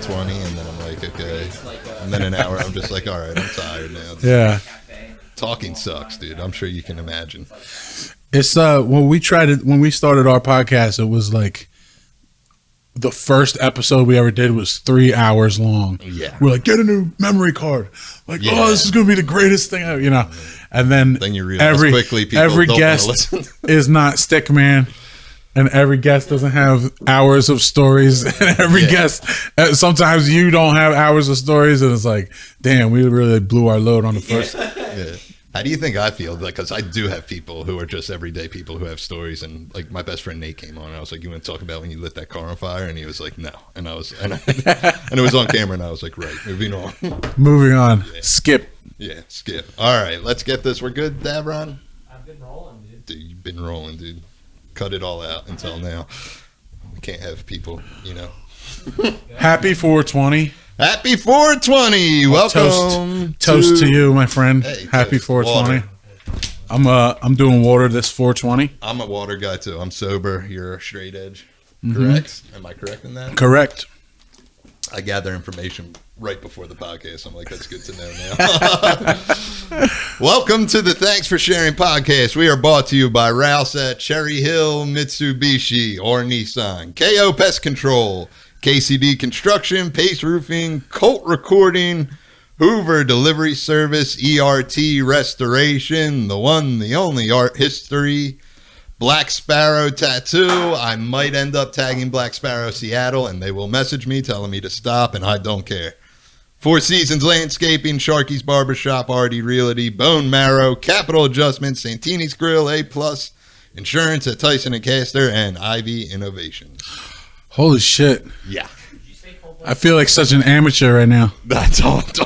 20, and then I'm like, okay. And then an hour, I'm just like, all right, I'm tired now. Yeah. Talking sucks, dude. I'm sure you can imagine. It's when we started our podcast, it was like the first episode we ever did was 3 hours long. Yeah. We're like, get a new memory card. Like, oh, this is gonna be the greatest thing ever, you know. And then you realize quickly people every don't guest listen. is not Stickman. And every guest doesn't have hours of stories. And every guest, sometimes you don't have hours of stories. And it's like, damn, we really blew our load on the first. Yeah. How do you think I feel? Because I do have people who are just everyday people who have stories. And like my best friend Nate came on, and I was like, "You want to talk about when you lit that car on fire?" And he was like, "No." And and it was on camera, and I was like, "Right, moving on." Moving on. Yeah. Skip. Yeah, skip. All right, let's get this. We're good, Davron? I've been rolling, dude. Dude, you've been rolling, dude. Cut it all out until now. We can't have people, you know. Happy 420. Happy 420. Welcome. Toast to you, my friend. Hey, happy toast. 420. Water. I'm doing water this 420. I'm a water guy too. I'm sober. You're a straight edge. Mm-hmm. Correct? Am I correct in that? Correct. I gather information right before the podcast. I'm like, that's good to know now. Welcome to the Thanks for Sharing podcast. We are brought to you by Rouse at Cherry Hill, Mitsubishi, or Nissan, KO Pest Control, KCD Construction, Pace Roofing, Colt Recording, Hoover Delivery Service, ERT Restoration, the one, the only Art History, Black Sparrow Tattoo. I might end up tagging Black Sparrow Seattle, and they will message me telling me to stop, and I don't care. Four Seasons Landscaping, Sharky's Barbershop, Artie Realty, Bone Marrow, Capital Adjustment, Santini's Grill, A+, Insurance at Tyson and Castor, and Ivy Innovations. Holy shit. Yeah. I feel like such an amateur right now. Don't.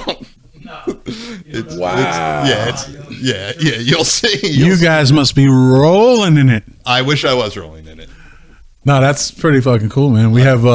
Wow. Yeah, you'll see. You guys must be rolling in it. I wish I was rolling in it. No, that's pretty fucking cool, man. We have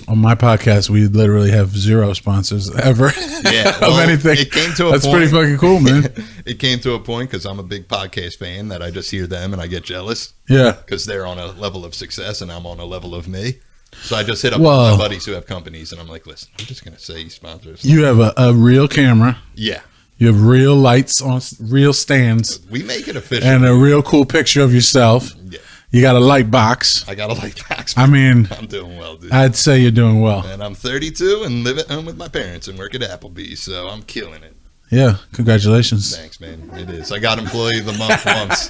on my podcast, we literally have 0 sponsors ever. Yeah, well, of anything. It came to a That's point. pretty fucking cool, man. It came to a point because I'm a big podcast fan that I just hear them and I get jealous. Yeah, because they're on a level of success and I'm on a level of me. So I just hit up my buddies who have companies and I'm like, listen, I'm just gonna say sponsors. You have a real camera. Yeah. You have real lights on real stands. We make it official. And a real cool picture of yourself. Yeah. You got a light box. I got a light box. I mean, I'm doing well, dude. I'd say you're doing well. And I'm 32 and live at home with my parents and work at Applebee's, so I'm killing it. Yeah, congratulations. Thanks, man. It is. I got Employee of the Month once.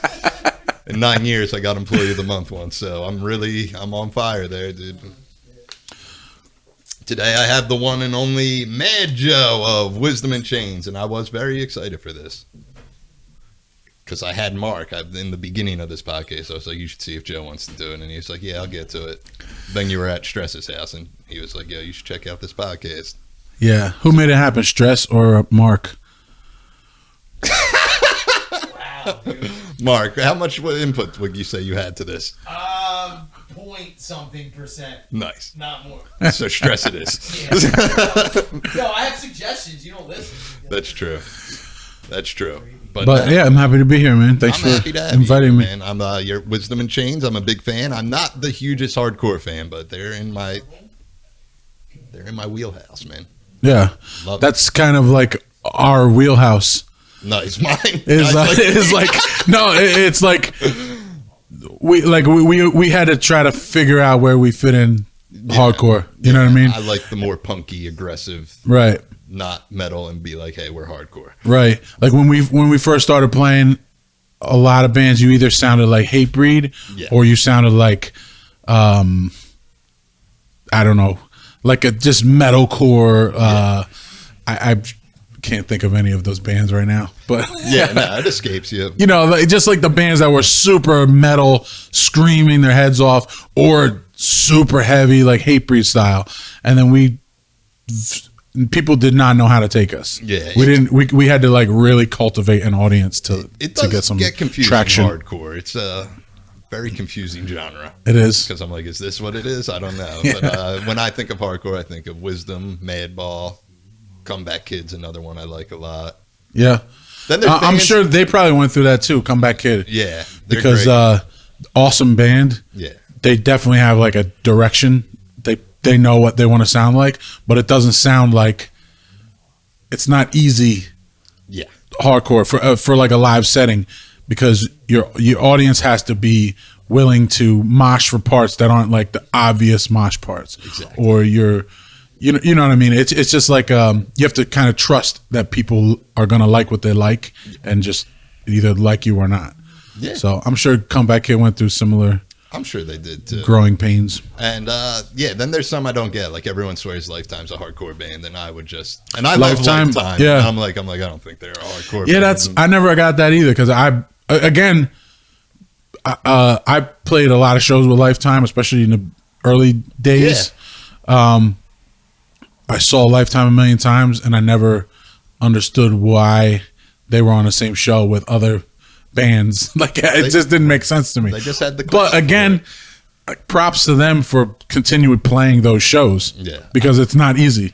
In 9 years, I got Employee of the Month once, so I'm on fire there, dude. Today, I have the one and only MadJoe of Wisdom and Chains, and I was very excited for this. Because I had Mark in the beginning of this podcast. I was like, you should see if Joe wants to do it. And he was like, yeah, I'll get to it. Then you were at Stress's house, and he was like, yo, you should check out this podcast. Yeah. Who made it happen, Stress or Mark? Wow, dude. Mark, how much input would you say you had to this? Point something %. Nice. Not more. So Stress it is. No, I have suggestions. You don't listen. That's true. That's true. But yeah, I'm happy to be here, man. Thanks for inviting me. Man. I'm your Wisdom and Chains. I'm a big fan. I'm not the hugest hardcore fan, but they're in my wheelhouse, man. Yeah, that's kind of like our wheelhouse. No, it's mine. It's like we had to try to figure out where we fit in hardcore. You know what I mean? I like the more punky, aggressive, right? Not metal, and be like, hey, we're hardcore. Right. Like when we first started playing, a lot of bands, you either sounded like Hatebreed or you sounded like, I don't know, like a just metalcore. I can't think of any of those bands right now, but it escapes you. You know, just like the bands that were super metal, screaming their heads off, or super heavy, like Hatebreed style, and then people did not know how to take us. Yeah, we had to like really cultivate an audience to get some traction. Hardcore. It's a very confusing genre. It is, because I'm like, is this what it is? I don't know. Yeah. But when I think of hardcore, I think of Wisdom, Madball, Comeback Kid's another one I like a lot. Yeah, then I'm sure they probably went through that too. Comeback Kid. Yeah, because awesome band. Yeah, they definitely have like a direction. They they know what they want to sound like, but it doesn't sound like, it's not easy Yeah. hardcore for like a live setting, because your audience has to be willing to mosh for parts that aren't like the obvious mosh parts. Exactly. Or you know what I mean? It's just like you have to kind of trust that people are gonna like what they like and just either like you or not. Yeah. So I'm sure Comeback Kid went through similar I'm sure they did too. growing pains. And then there's some I don't get. Like everyone swears Lifetime's a hardcore band, and I Lifetime, love Lifetime. yeah. And I'm like, I don't think they're a hardcore. Yeah, band. I never got that either, because I played a lot of shows with Lifetime, especially in the early days. I saw Lifetime a million times, and I never understood why they were on the same show with other bands. Like it just didn't make sense to me. They just had the. But again, props to them for continuing playing those shows. Yeah. Because it's not easy.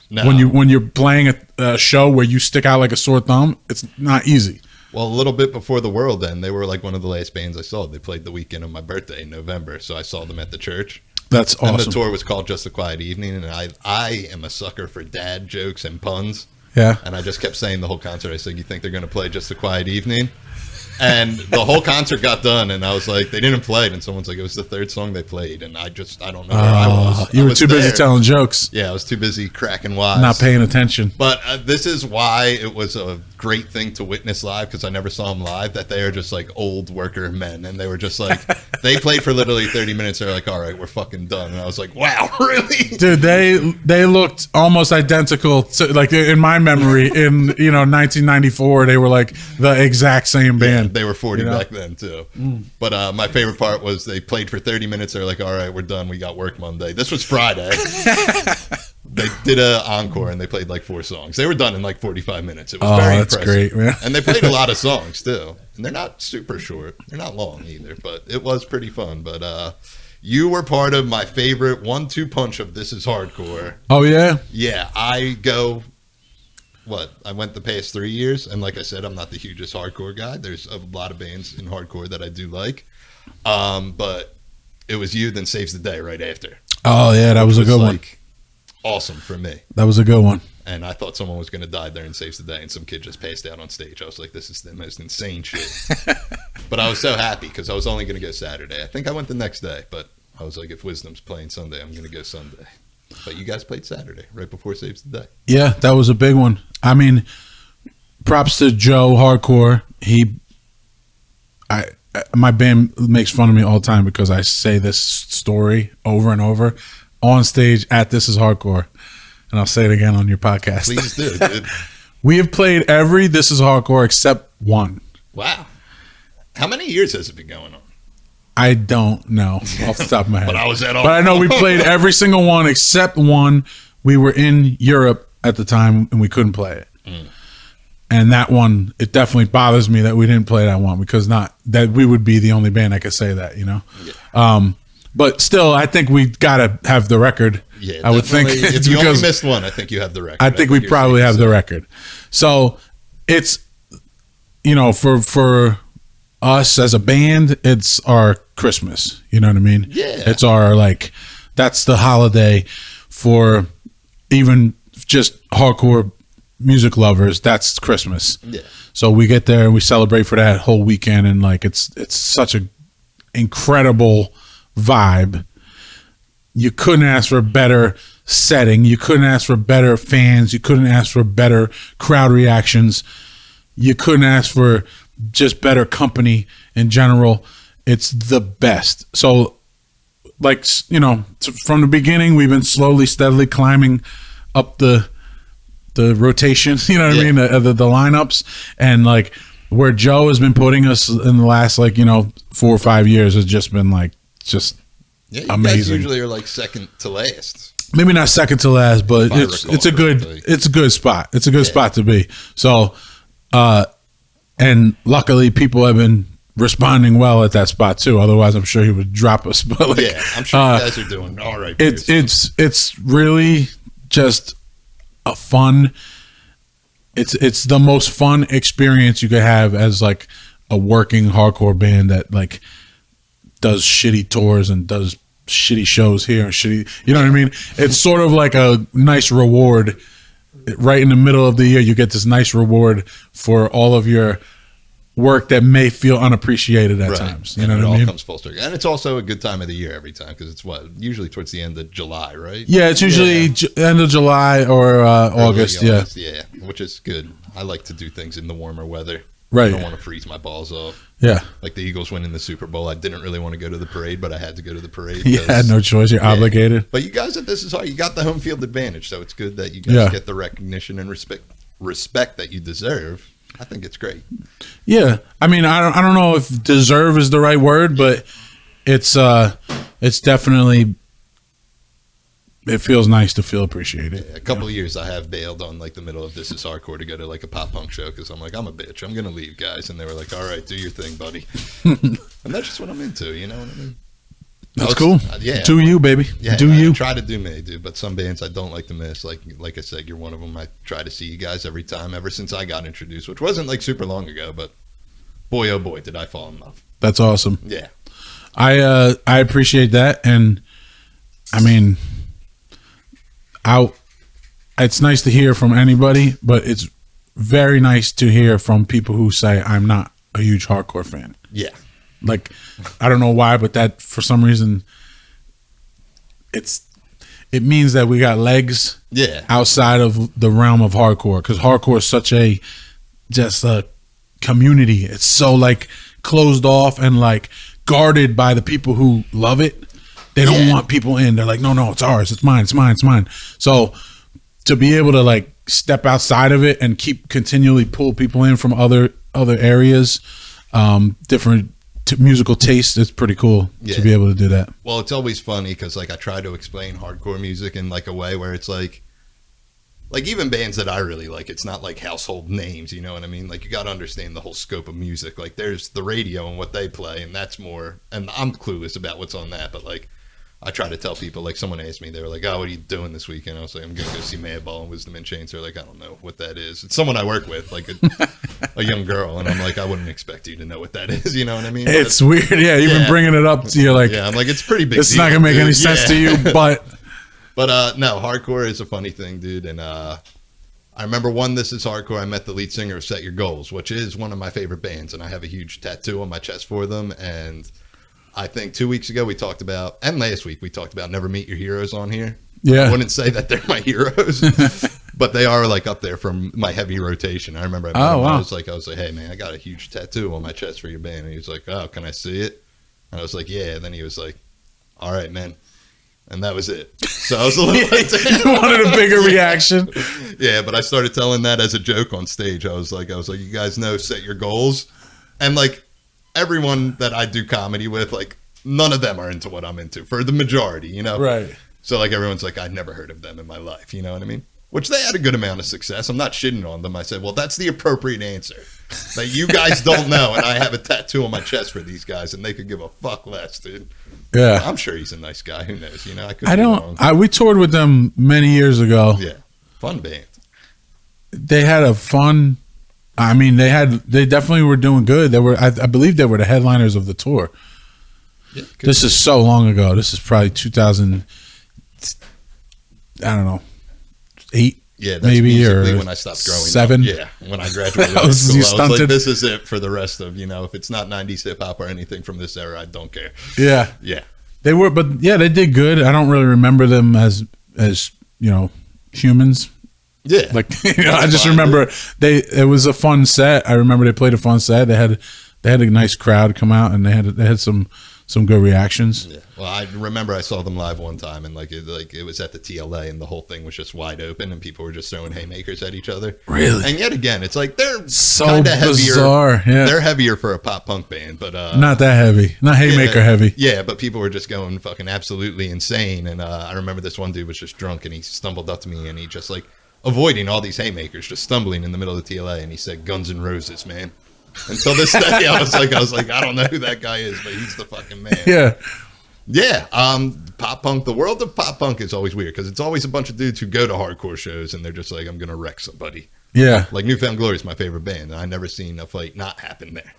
No. When you're playing a show where you stick out like a sore thumb, it's not easy. Well, a little bit before the World End, they were like one of the last bands I saw. They played the weekend of my birthday in November, so I saw them at the church. That's awesome. And the tour was called Just a Quiet Evening, and I am a sucker for dad jokes and puns. Yeah. And I just kept saying the whole concert, I said, you think they're going to play Just a Quiet Evening? And the whole concert got done, and I was like, they didn't play it. And someone's like, it was the third song they played. And I don't know where I was. You I were was too busy there. telling jokes, Yeah, I was too busy cracking wise. not paying attention. But this is why it was a great thing to witness live, because I never saw them live, that they are just like old worker men. And they were just like, they played for literally 30 minutes. They're like, all right, we're fucking done. And I was like, wow, really? Dude, they looked almost identical to, like in my memory, in 1994, they were like the exact same band. They were 40 You know? back then too. But my favorite part was they played for 30 minutes. They're like, all right, we're done. We got work Monday. This was Friday. They did an encore and they played like 4 songs. They were done in like 45 minutes. It was very that's impressive. great, man. And they played a lot of songs too. And they're not super short. They're not long either, but it was pretty fun. But you were part of my favorite 1-2 punch of This Is Hardcore. Oh yeah. Yeah, I went the past 3 years, and like I said, I'm not the hugest hardcore guy. There's a lot of bands in hardcore that I do like, but it was you, then Saves the Day right after. Oh yeah, that was a good one. Awesome for me. That was a good one. And I thought someone was going to die there in Saves the Day, and some kid just passed out on stage. I was like, this is the most insane shit. But I was so happy because I was only going to go Saturday. I think I went the next day, but I was like, if Wisdom's playing Sunday, I'm going to go Sunday. But you guys played Saturday, right before Saves the Day. Yeah, that was a big one. I mean, props to Joe Hardcore. My band makes fun of me all the time because I say this story over and over on stage at This Is Hardcore, and I'll say it again on your podcast. Please do, dude. We have played every This Is Hardcore except one. Wow. How many years has it been going on? I don't know off the top of my head. But I was at all. But I know we played every single one except one. We were in Europe at the time and we couldn't play it. And that one, it definitely bothers me that we didn't play that one, because not that we would be the only band that could say that, Yeah. But still, I think we gotta have the record. Yeah, I would think definitely. it's If you only because missed one, I think you have the record. I think we probably have the record. So it's, for us as a band, it's our Christmas. You know what I mean? Yeah. It's our, that's the holiday for even just hardcore music lovers. That's Christmas. Yeah. So we get there and we celebrate for that whole weekend, and it's such a incredible vibe. You couldn't ask for a better setting. You couldn't ask for better fans. You couldn't ask for better crowd reactions. You couldn't ask for just better company in general. It's the best. So, from the beginning, we've been slowly, steadily climbing up the rotation, you know what I mean? The lineups, and where Joe has been putting us in the last 4 or 5 years has just been just you amazing. Guys usually are second to last. Maybe not second to last, but If I it's a recall good correctly. it's a good spot. It's a good spot to be. So, and luckily people have been responding well at that spot too. Otherwise, I'm sure he would drop us. But I'm sure you guys are doing all right. for yourself. It's really just a fun. It's the most fun experience you could have as a working hardcore band that does shitty tours and does shitty shows here and shitty, you know what I mean? It's sort of like a nice reward right in the middle of the year. You get this nice reward for all of your work that may feel unappreciated at times. You know what I mean? It all comes full circle. And it's also a good time of the year every time because it's usually towards the end of July, right? Yeah, it's usually end of July or August. Yeah. Yeah, which is good. I like to do things in the warmer weather. Right. I don't want to freeze my balls off. Yeah. Like the Eagles winning the Super Bowl. I didn't really want to go to the parade, but I had to go to the parade. You had no choice. You're obligated. But you guys at This Is Hard, you got the home field advantage, so it's good that you guys get the recognition and respect that you deserve. I think it's great. Yeah, I mean, I don't know if deserve is the right word, but it's definitely, it feels nice to feel appreciated. Yeah, a couple of years I have bailed on like the middle of This Is Hardcore to go to like a pop punk show because I'm like, I'm a bitch, I'm gonna leave, guys, and they were like, all right, do your thing, buddy. And that's just what I'm into, you know what I mean? That's cool. Yeah. Do you, baby. Yeah, do you. I try to do me, dude. But some bands I don't like to miss. Like I said, you're one of them. I try to see you guys every time, ever since I got introduced, which wasn't like super long ago. But boy, oh boy, did I fall in love. That's awesome. Yeah. I appreciate that. And I mean, it's nice to hear from anybody, but it's very nice to hear from people who say, I'm not a huge hardcore fan. Yeah. Like, I don't know why, but that for some reason, it means that we got legs outside of the realm of hardcore, because hardcore is such just a community. It's so like closed off and like guarded by the people who love it. They don't want people in. They're like, no, it's ours. It's mine. It's mine. It's mine. So to be able to like step outside of it and continually pull people in from other areas, different musical taste, it's pretty cool to be able to do that. Well, it's always funny because like I try to explain hardcore music in like a way where it's like even bands that I really like, it's not like household names, you know what I mean? Like you got to understand the whole scope of music. Like there's the radio and what they play, and that's more, and I'm clueless about what's on that, but like I try to tell people, like someone asked me, they were like, oh, what are you doing this weekend? I was like, I'm going to go see Madball and Wisdom in Chains. They're like, I don't know what that is. It's someone I work with, like a young girl. And I'm like, I wouldn't expect you to know what that is. You know what I mean? It's weird. Yeah. Even bringing it up to you, like, I'm like, it's pretty big. It's not going to make any sense to you, but. But no, hardcore is a funny thing, dude. And I remember This Is Hardcore. I met the lead singer of Set Your Goals, which is one of my favorite bands. And I have a huge tattoo on my chest for them. And I think 2 weeks ago we talked about, and last week we talked about Never Meet Your Heroes on here. Yeah. I wouldn't say that they're my heroes, but they are like up there from my heavy rotation. I remember I was like, hey man, I got a huge tattoo on my chest for your band. And he was like, oh, can I see it? And I was like, yeah. And then he was like, all right, man. And that was it. So I was a little You wanted a bigger reaction. Yeah, but I started telling that as a joke on stage. I was like, you guys know Set Your Goals. And like, everyone that I do comedy with, like, none of them are into what I'm into for the majority, you know? Right. So, like, everyone's like, I'd never heard of them in my life, you know what I mean? Which they had a good amount of success. I'm not shitting on them. I said, well, that's the appropriate answer. That you guys don't know, and I have a tattoo on my chest for these guys, and they could give a fuck less, dude. Yeah. I'm sure he's a nice guy. Who knows, you know? I don't. We toured with them many years ago. Yeah. Fun band. They had a fun... I mean, they definitely were doing good. They were, I believe, they were the headliners of the tour. Yeah, this is so long ago. This is probably 2000. I don't know, 8. Yeah, that's maybe or when I stopped growing 7. Up. Yeah, when I graduated high school, I was like, this is it for the rest of, you know, if it's not 90s hip hop or anything from this era, I don't care. Yeah, yeah, they were, but yeah, they did good. I don't really remember them as you know, humans. Yeah, like you know, I just remember it was a fun set. I remember they played a fun set. They had a nice crowd come out, and they had some good reactions. Yeah. Well, I remember I saw them live one time, and it was at the TLA, and the whole thing was just wide open, and people were just throwing haymakers at each other. Really? And yet again, it's like they're so kind of heavier. Bizarre. Yeah. They're heavier for a pop punk band, but not that heavy, not haymaker heavy. Yeah, but people were just going fucking absolutely insane. And I remember this one dude was just drunk, and he stumbled up to me, and he just like avoiding all these haymakers, just stumbling in the middle of the TLA, and he said, "Guns N' Roses, man." Until this day, I was like, I don't know who that guy is, but he's the fucking man. Yeah. Yeah. Pop punk, the world of pop punk is always weird because it's always a bunch of dudes who go to hardcore shows and they're just like, I'm going to wreck somebody. Yeah. Like Newfound Glory is my favorite band, and I never seen a fight not happen there.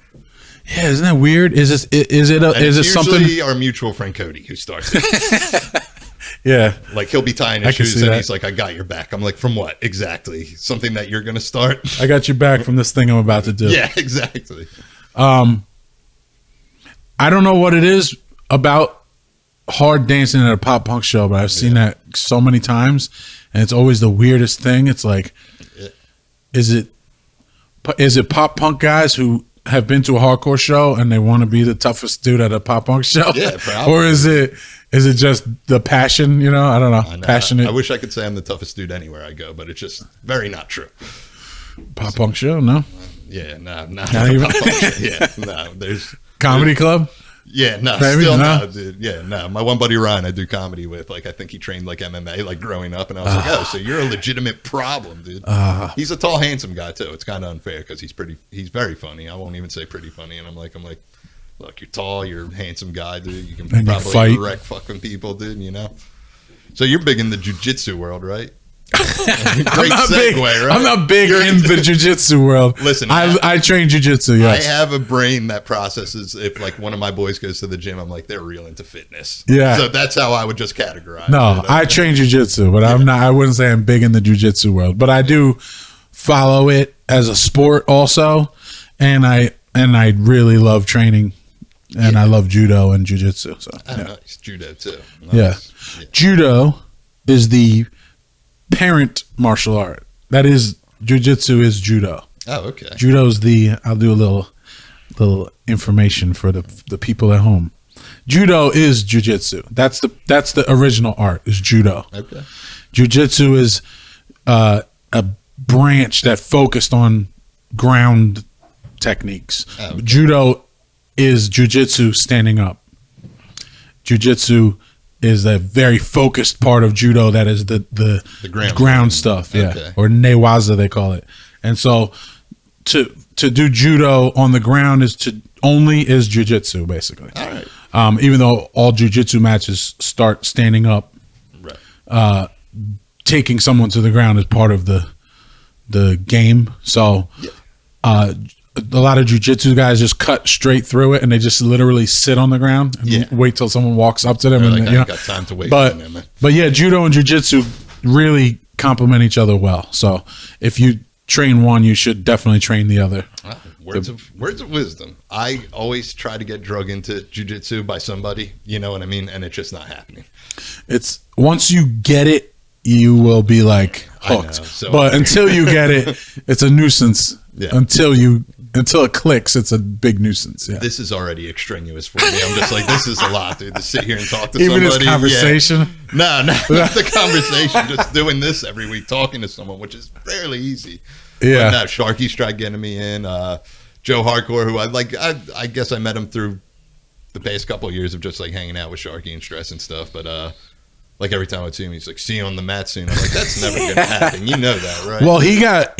Yeah, isn't that weird? Is it something? Usually our mutual friend Cody who starts it. Yeah. Like he'll be tying I his can shoes see and that. he's like, I got your back. I'm like, from what? Exactly. Something that you're going to start? I got your back from this thing I'm about to do. Yeah, exactly. I don't know what it is about hard dancing at a pop punk show, but I've seen that so many times, and it's always the weirdest thing. It's like, is it pop punk guys who have been to a hardcore show and they want to be the toughest dude at a pop punk show? Yeah, probably. Or is it just the passion? You know, I don't know. Passionate. I wish I could say I'm the toughest dude anywhere I go, but it's just very not true. Pop punk show? No. Yeah, not even? pop punk show. Yeah, no. There's Comedy club? Yeah, no, Maybe, still no? no, dude. Yeah, no. My one buddy Ryan, I do comedy with. Like, I think he trained like MMA, like growing up, and I was like, oh, so you're a legitimate problem, dude. He's a tall, handsome guy too. It's kind of unfair because he's very funny. I won't even say pretty funny, and I'm like, look, you're tall, you're a handsome guy, dude. You can And you probably fight. wreck fucking people, dude. You know. So you're big in the jiu-jitsu world, right? Great I'm not segue, big. right? I'm not big in the jiu-jitsu world. Listen, I train jiu-jitsu. Yes. I have a brain that processes if like one of my boys goes to the gym, I'm like, they're real into fitness. Yeah. So that's how I would just categorize No, it. I train jiu-jitsu, but I'm not. I wouldn't say I'm big in the jiu-jitsu world, but I do follow it as a sport also, and I really love training, and I love judo and jiu-jitsu. So Nice. Judo too. yeah, Nice. judo is the parent martial art. That is, jiu-jitsu is judo. Oh, okay. Judo's I'll do a little information for the people at home. Judo is jiu-jitsu. That's the original art is judo. Okay. Jiu-jitsu is a branch that focused on ground techniques. Oh, okay. Judo is jiu-jitsu standing up. Jiu-jitsu is a very focused part of judo that is the ground stuff, yeah, Okay. or newaza they call it. And so to do judo on the ground is jiu-jitsu basically. All right. Even though all jiu-jitsu matches start standing up, Right. taking someone to the ground is part of the game. So a lot of jiu-jitsu guys just cut straight through it and they just literally sit on the ground and wait till someone walks up to them. They're And like, I ain't got time to wait. but yeah, judo and jiu-jitsu really complement each other well. So if you train one, you should definitely train the other. Words of wisdom. I always try to get drug into jiu-jitsu by somebody, you know what I mean? And it's just not happening. It's once you get it, you will be like hooked. But until you get it, it's a nuisance. Yeah. Until it clicks, it's a big nuisance. Yeah. This is already extraneous for me. I'm just like, this is a lot, dude, to sit here and talk to Even somebody. this conversation. Yeah. No, not the conversation. Just doing this every week, talking to someone, which is fairly easy. Yeah. But no, Sharky's tried getting me in. Joe Hardcore, who I guess I met him through the past couple of years of just like hanging out with Sharky and Stress and stuff. But like every time I'd see him, he's like, see you on the mat soon. I'm like, that's never going to happen. You know that, right? Well, he got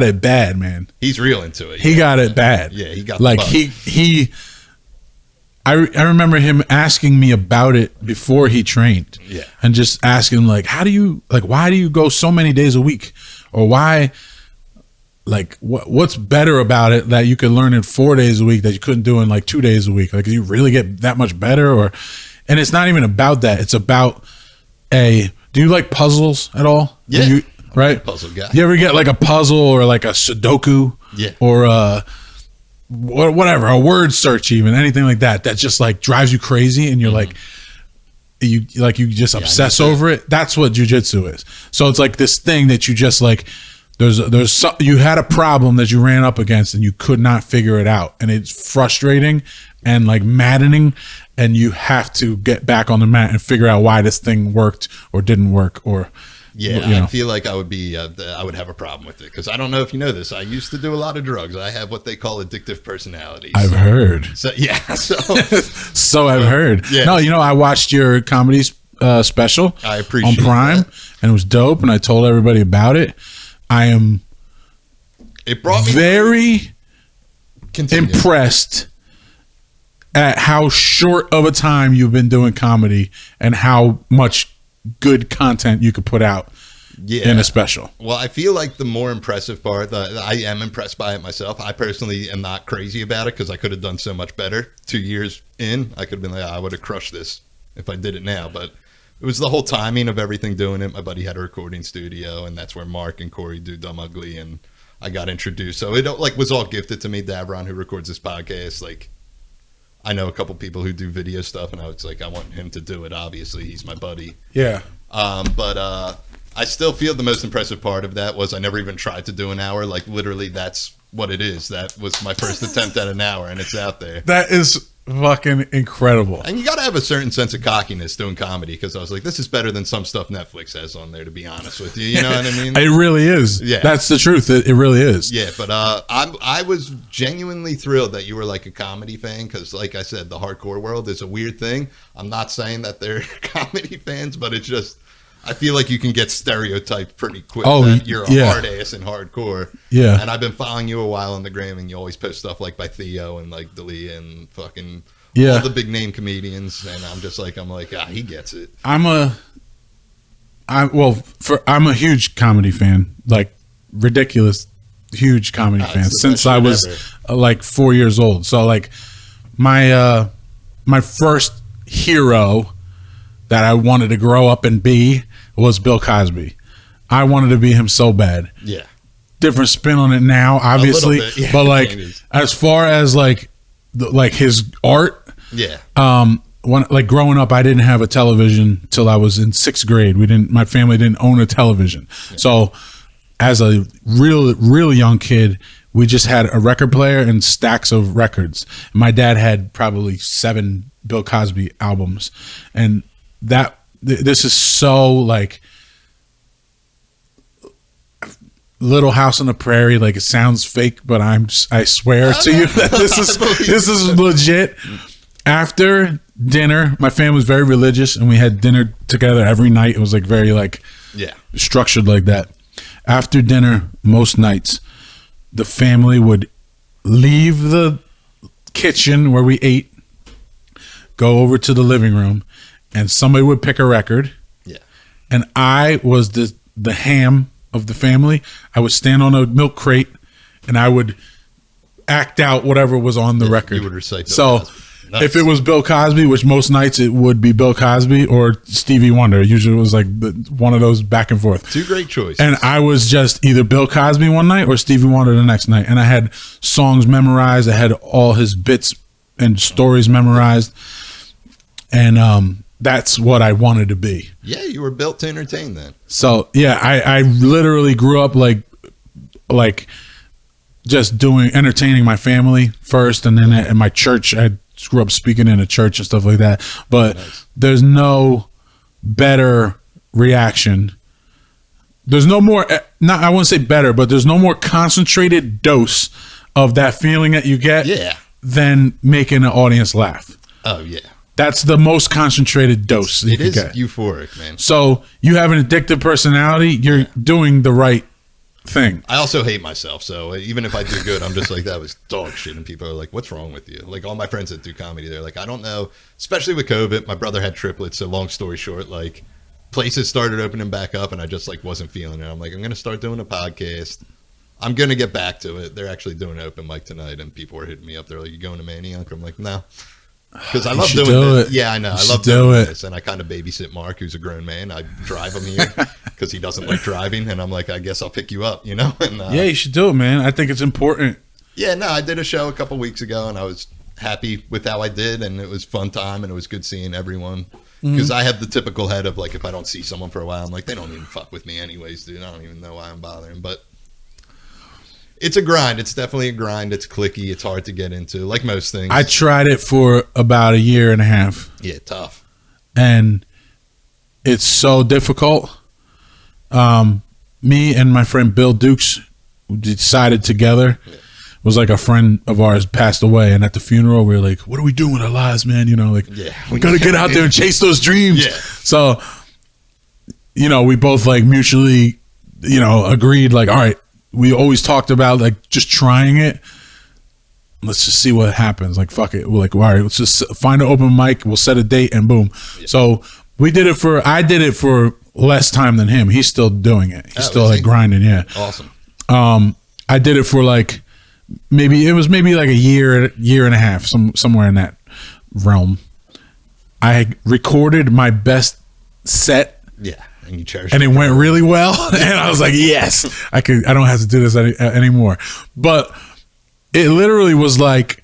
it bad, man. He's real into it. He got it bad. Yeah, he got like the bug. I remember him asking me about it before he trained. Yeah. And just asking him like, why do you go so many days a week? Or why, like, what's better about it that you could learn in 4 days a week that you couldn't do in like 2 days a week? Like, do you really get that much better? And it's not even about that. It's about do you like puzzles at all? Yeah. Right? Puzzle guy. You ever get like a puzzle or like a Sudoku? Yeah. Or whatever, a word search, even anything like that just like drives you crazy, and you're like, you just obsess over it. That's what jiu-jitsu is. So it's like this thing that you just like, you had a problem that you ran up against and you could not figure it out, and it's frustrating and like maddening, and you have to get back on the mat and figure out why this thing worked or didn't work, or I feel like I would have a problem with it, because I don't know if you know this. I used to do a lot of drugs. I have what they call addictive personalities. I've heard. So yeah, So I've heard. Yeah. No, I watched your comedy special. I appreciate on Prime, that. and it was dope. And I told everybody about it. It brought me very Continue. impressed at how short of a time you've been doing comedy and how much good content you could put out in a special. Well, I feel like the more impressive part, I am impressed by it myself. I personally am not crazy about it because I could have done so much better 2 years in. I could have been like, I would have crushed this if I did it now. But it was the whole timing of everything doing it. My buddy had a recording studio, and that's where Mark and Corey do Dumb Ugly, and I got introduced. So it like was all gifted to me. Davron, who records this podcast, like I know a couple people who do video stuff, and I was like, I want him to do it. Obviously, he's my buddy. Yeah. But I still feel the most impressive part of that was I never even tried to do an hour. Like literally, that's what it is. That was my first attempt at an hour, and it's out there. That is fucking incredible. And you got to have a certain sense of cockiness doing comedy, because I was like, this is better than some stuff Netflix has on there, to be honest with you. You know what I mean? It really is. Yeah. That's the truth. It really is. Yeah, but I was genuinely thrilled that you were like a comedy fan, because like I said, the hardcore world is a weird thing. I'm not saying that they're comedy fans, but it's just, I feel like you can get stereotyped pretty quick that you're a hard ass in hardcore. Yeah. And I've been following you a while on the gram, and you always post stuff like by Theo and like Dalia and fucking all the big name comedians, and I'm like, he gets it. I'm a huge comedy fan, like ridiculous, huge comedy fan since I was like 4 years old. So like my first hero that I wanted to grow up and be was Bill Cosby. I wanted to be him so bad. Yeah. Different spin on it now, obviously, but like as far as like his art. Yeah. When like growing up, I didn't have a television till I was in 6th grade. My family didn't own a television. Yeah. So as a real young kid, we just had a record player and stacks of records. My dad had probably 7 Bill Cosby albums, and this is so like Little House on the Prairie. Like, it sounds fake, but I swear to you that this is legit. After dinner, my family was very religious, and we had dinner together every night. It was like very like structured like that. After dinner, most nights, the family would leave the kitchen where we ate, go over to the living room, and somebody would pick a record. Yeah. And I was the ham of the family. I would stand on a milk crate, and I would act out whatever was on the record. You would recite Bill Cosby. Nice. If it was Bill Cosby, which most nights it would be Bill Cosby or Stevie Wonder. Usually it was like one of those back and forth. 2 great choices. And I was just either Bill Cosby one night or Stevie Wonder the next night. And I had songs memorized. I had all his bits and stories memorized. And that's what I wanted to be. Yeah, you were built to entertain then. So, yeah, I literally grew up like just entertaining my family first. And then at my church, I grew up speaking in a church and stuff like that. But there's no better reaction. There's no more, I wouldn't say better, but there's no more concentrated dose of that feeling that you get than making an audience laugh. Oh, yeah. That's the most concentrated dose you can get. It is euphoric, man. So you have an addictive personality, you're doing the right thing. I also hate myself, so even if I do good, I'm just like, that was dog shit, and people are like, what's wrong with you? Like, all my friends that do comedy, they're like, I don't know, especially with COVID. My brother had triplets, so long story short, like, places started opening back up, and I just like wasn't feeling it. I'm like, I'm gonna start doing a podcast. I'm gonna get back to it. They're actually doing an open mic tonight, and people were hitting me up. They're like, you going to Maniac? I'm like, no. Because I love doing this. Yeah, I know. I love doing this. And I kind of babysit Mark, who's a grown man. I drive him here because he doesn't like driving. And I'm like, I guess I'll pick you up, you know? And, yeah, you should do it, man. I think it's important. Yeah, no, I did a show a couple weeks ago, and I was happy with how I did. And it was fun time, and it was good seeing everyone. Because I have the typical head of, like, if I don't see someone for a while, I'm like, they don't even fuck with me anyways, dude. I don't even know why I'm bothering. But it's a grind. It's definitely a grind. It's clicky. It's hard to get into, like most things. I tried it for about a year and a half. Yeah, tough. And it's so difficult. Me and my friend Bill Dukes decided together. Yeah. It was like a friend of ours passed away, and at the funeral we were like, what are we doing with our lives, man? You know, like, we got to get out there and chase those dreams. Yeah. So, you know, we both like mutually, you know, agreed, like, all right, we always talked about like just trying it. Let's just see what happens. Like, fuck it. We're like, all right, let's just find an open mic. We'll set a date and boom. Yeah. So I did it for less time than him. He's still doing it. He's still like grinding. Yeah. Awesome. I did it for like maybe like a year and a half, somewhere in that realm. I recorded my best set. Yeah. And you cherish and it went really well. And I was like, yes, I don't have to do this anymore. But it literally was like,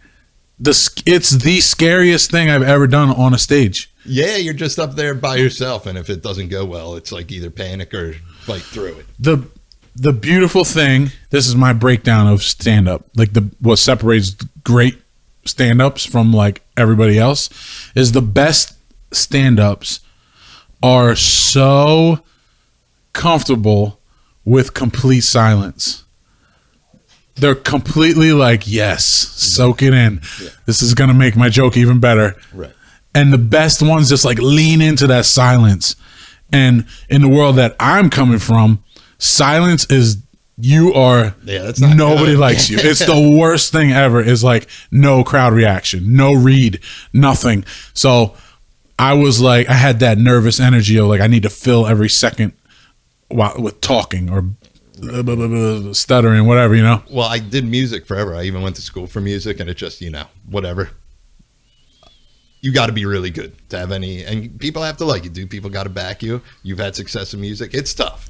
it's the scariest thing I've ever done on a stage. Yeah, you're just up there by yourself, and if it doesn't go well, it's like either panic or fight through it. The beautiful thing, this is my breakdown of stand-up, like what separates great stand-ups from like everybody else, is the best stand-ups are so comfortable with complete silence. They're completely like, yes, soak it in. Yeah. This is going to make my joke even better. Right. And the best ones just like lean into that silence. And in the world that I'm coming from, silence is nobody likes you. It's the worst thing ever, is like no crowd reaction, no read, nothing. So I was like, I had that nervous energy of like, I need to fill every second with talking or stuttering, whatever, you know? Well, I did music forever. I even went to school for music, and it just, whatever. You got to be really good to have any, and people have to like you, dude. People got to back you. You've had success in music. It's tough.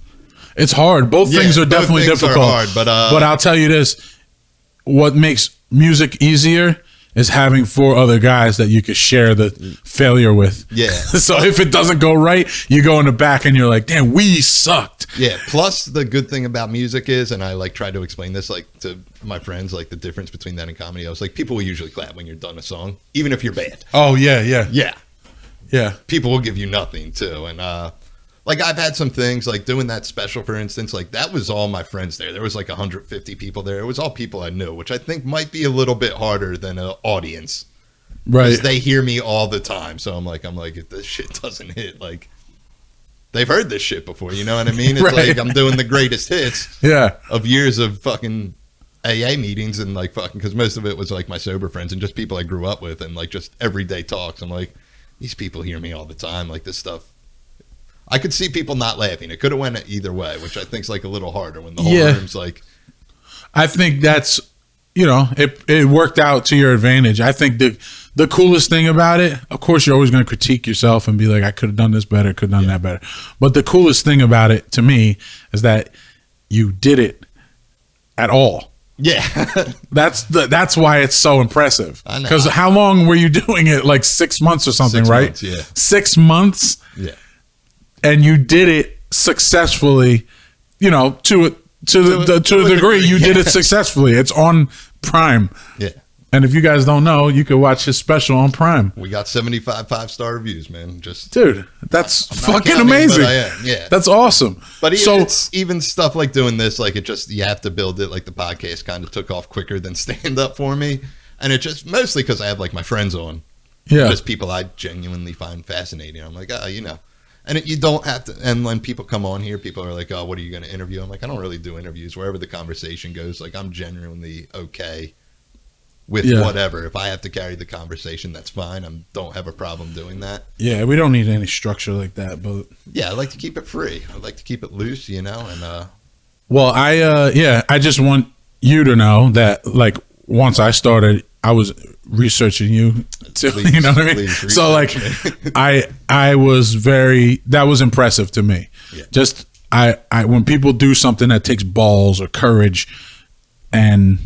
It's hard. Both things are definitely difficult. Are hard, but I'll tell you this: what makes music easier is having 4 other guys that you could share the failure with. Yeah. So if it doesn't go right, you go in the back and you're like, damn, we sucked. Yeah. Plus the good thing about music is, and I like try to explain this like to my friends, like the difference between that and comedy. I was like, people will usually clap when you're done a song, even if you're bad. Oh yeah. Yeah. People will give you nothing too. And like I've had some things like doing that special, for instance, like that was all my friends there. There was like 150 people there. It was all people I knew, which I think might be a little bit harder than an audience. Right. Because they hear me all the time. So I'm like, if this shit doesn't hit, like they've heard this shit before. You know what I mean? It's right. like I'm doing the greatest hits of years of fucking AA meetings and like fucking, because most of it was like my sober friends and just people I grew up with and like just everyday talks. I'm like, these people hear me all the time. Like this stuff. I could see people not laughing. It could have went either way, which I think is like a little harder when the whole room's like. I think that's, it worked out to your advantage. I think the coolest thing about it, of course, you're always going to critique yourself and be like, I could have done this better, could have done that better. But the coolest thing about it to me is that you did it at all. Yeah. That's why it's so impressive. I know. Because how long were you doing it? Like 6 months or something, 6 right? months, yeah. 6 months. Yeah. And you did it successfully, to the degree you did it successfully. It's on Prime. Yeah. And if you guys don't know, you can watch his special on Prime. We got 75 5-star reviews, man. Dude, that's fucking counting, amazing. But I am. Yeah. That's awesome. But it's even stuff like doing this, like you have to build it. Like the podcast kind of took off quicker than stand up for me. And it just mostly because I have like my friends on. Yeah. Just people I genuinely find fascinating. I'm like, and you don't have to. And when people come on here, people are like, oh, what are you going to interview? I'm like, I don't really do interviews. Wherever the conversation goes, like I'm genuinely okay with whatever. If I have to carry the conversation, that's fine. I don't have a problem doing that. Yeah, we don't need any structure like that. But yeah, I like to keep it free. I like to keep it loose, and well, I just want you to know that like once I started, I was researching you too, please, you know what I mean? So like I was that was impressive to me. Yeah. Just I when people do something that takes balls or courage and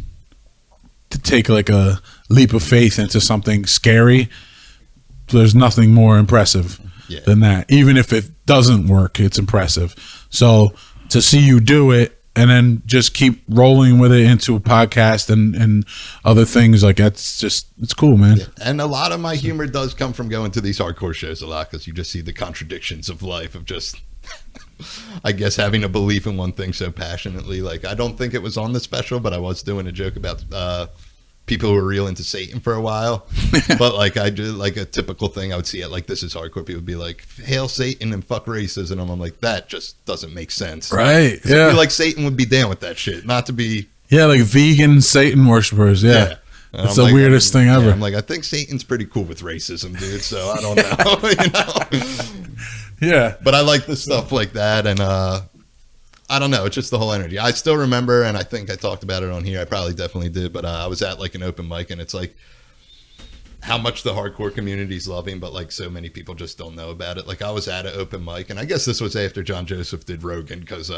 to take like a leap of faith into something scary, there's nothing more impressive than that. Even if it doesn't work, it's impressive. So to see you do it and then just keep rolling with it into a podcast and other things, like it's cool, man. Yeah. And a lot of my humor does come from going to these hardcore shows a lot, because you just see the contradictions of life, of just I guess having a belief in one thing so passionately. Like I don't think it was on the special, but I was doing a joke about people who were real into Satan for a while. But like I did like a typical thing I would see at like This Is Hardcore, people would be like, hail Satan and fuck racism. I'm like, that just doesn't make sense. Right. Yeah. I feel like Satan would be down with that shit, not to be like vegan Satan worshipers. Yeah. It's the weirdest thing ever. I'm like, I think Satan's pretty cool with racism, dude. So I don't know. Yeah. But I like the stuff like that, and I don't know, it's just the whole energy. I still remember, and I think I talked about it on here. I probably definitely did, but I was at like an open mic, and it's like how much the hardcore community's loving, but like so many people just don't know about it. Like I was at an open mic, and I guess this was after John Joseph did Rogan, because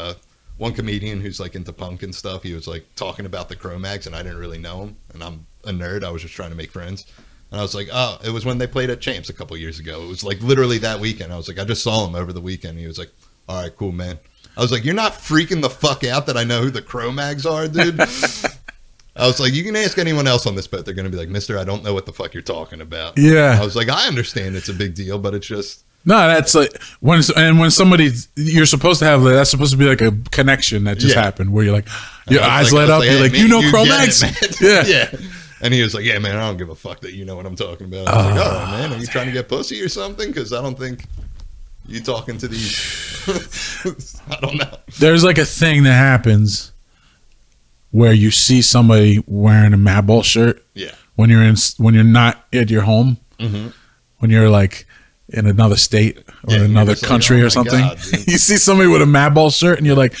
one comedian who's like into punk and stuff, he was like talking about the Cro-Mags, and I didn't really know him, and I'm a nerd. I was just trying to make friends. And I was like, oh, it was when they played at Champs a couple years ago. It was like literally that weekend. I was like, I just saw him over the weekend. He was like, all right, cool, man. I was like, you're not freaking the fuck out that I know who the Cro-Mags are, dude? I was like, you can ask anyone else on this boat. They're going to be like, mister, I don't know what the fuck you're talking about. Yeah. I was like, I understand it's a big deal, but it's just... No, that's like when somebody, you're supposed to have, that's supposed to be like a connection that just happened where you're like, your eyes lit up. You're like, man, you know Cro-Mags? Yeah. Yeah. And he was like, yeah, man, I don't give a fuck that you know what I'm talking about. I was like, all right, man, are you trying to get pussy or something? Because I don't think you talking to these. I don't know. There's like a thing that happens where you see somebody wearing a MadBall shirt. Yeah. When you're not at your home, when you're like in another state or another country or something, God, you see somebody with a MadBall shirt and you're like,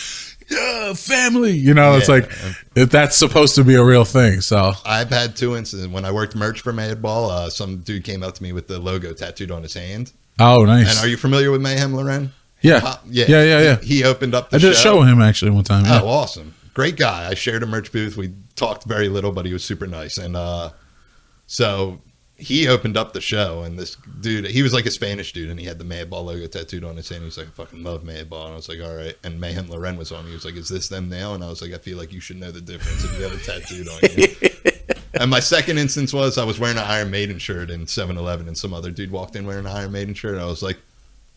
yeah, family. You know, it's like that's supposed to be a real thing. So I've had 2 incidents when I worked merch for MadBall. Some dude came up to me with the logo tattooed on his hand. Oh, nice. And are you familiar with Mayhem Loren? Yeah. Yeah. He opened up the I did a show with him actually one time. Yeah. Oh, awesome. Great guy. I shared a merch booth. We talked very little, but he was super nice. And so he opened up the show, and this dude, he was like a Spanish dude, and he had the MadBall logo tattooed on his hand. He was like, I fucking love MadBall. And I was like, all right. And Mayhem Loren was on. He was like, is this them now? And I was like, I feel like you should know the difference if you have it tattooed on you. And my second instance was I was wearing an Iron Maiden shirt in 7-Eleven, and some other dude walked in wearing an Iron Maiden shirt. And I was like,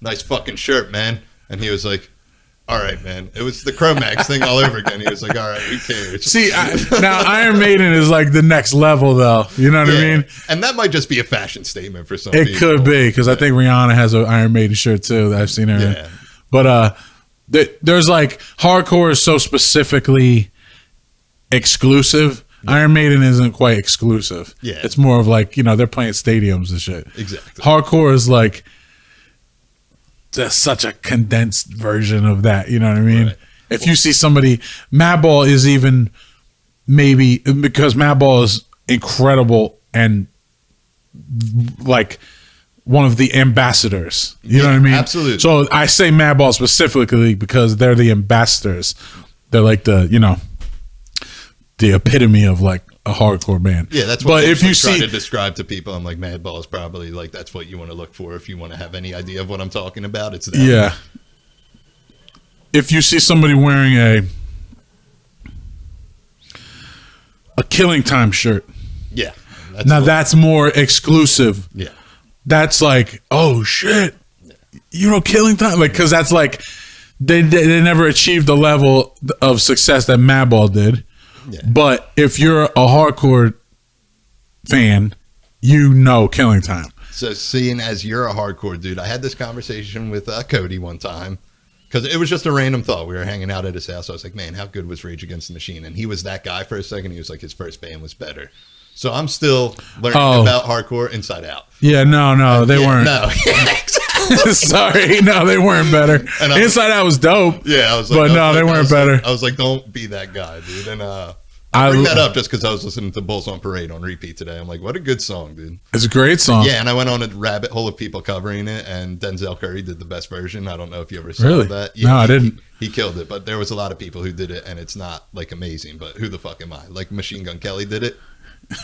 nice fucking shirt, man. And he was like, all right, man. It was the Cro-Mags thing all over again. He was like, all right, who cares? See, now Iron Maiden is like the next level, though. You know what I mean? And that might just be a fashion statement for some people. It could be, because I think Rihanna has an Iron Maiden shirt, too, that I've seen her in. But there's like, hardcore is so specifically exclusive. Yeah. Iron Maiden isn't quite exclusive. Yeah. It's more of like, you know, they're playing stadiums and shit. Exactly. Hardcore is like, just such a condensed version of that, you know what I mean? Right. If you see somebody, MadBall is even maybe, because MadBall is incredible and like one of the ambassadors, you know what I mean? Absolutely. So I say MadBall specifically because they're the ambassadors. They're like the, you know, the epitome of like a hardcore band. Yeah, that's what if you try to describe to people. I'm like, MadBall is probably like, that's what you want to look for if you want to have any idea of what I'm talking about. It's them. Yeah. If you see somebody wearing a Killing Time shirt, that's more exclusive. Yeah, that's like, oh shit, you know, Killing Time, like, because that's like they never achieved the level of success that MadBall did. Yeah. But if you're a hardcore fan, you know Killing Time. So seeing as you're a hardcore dude, I had this conversation with Cody one time because it was just a random thought. We were hanging out at his house. I was like, man, how good was Rage Against the Machine? And he was that guy for a second. He was like, his first band was better. So I'm still learning about hardcore inside out. Yeah, no, they weren't. No. Sorry, no, they weren't better. And Inside Out was dope. Yeah, I was like, but no, they weren't better. I was like, don't be that guy, dude. And I bring that up just because I was listening to Bulls on Parade on repeat today. I'm like, what a good song, dude. It's a great song. Yeah, and I went on a rabbit hole of people covering it, and Denzel Curry did the best version. I don't know if you ever saw that. Yeah, no, I didn't. He killed it, but there was a lot of people who did it, and it's not like amazing. But who the fuck am I? Like Machine Gun Kelly did it.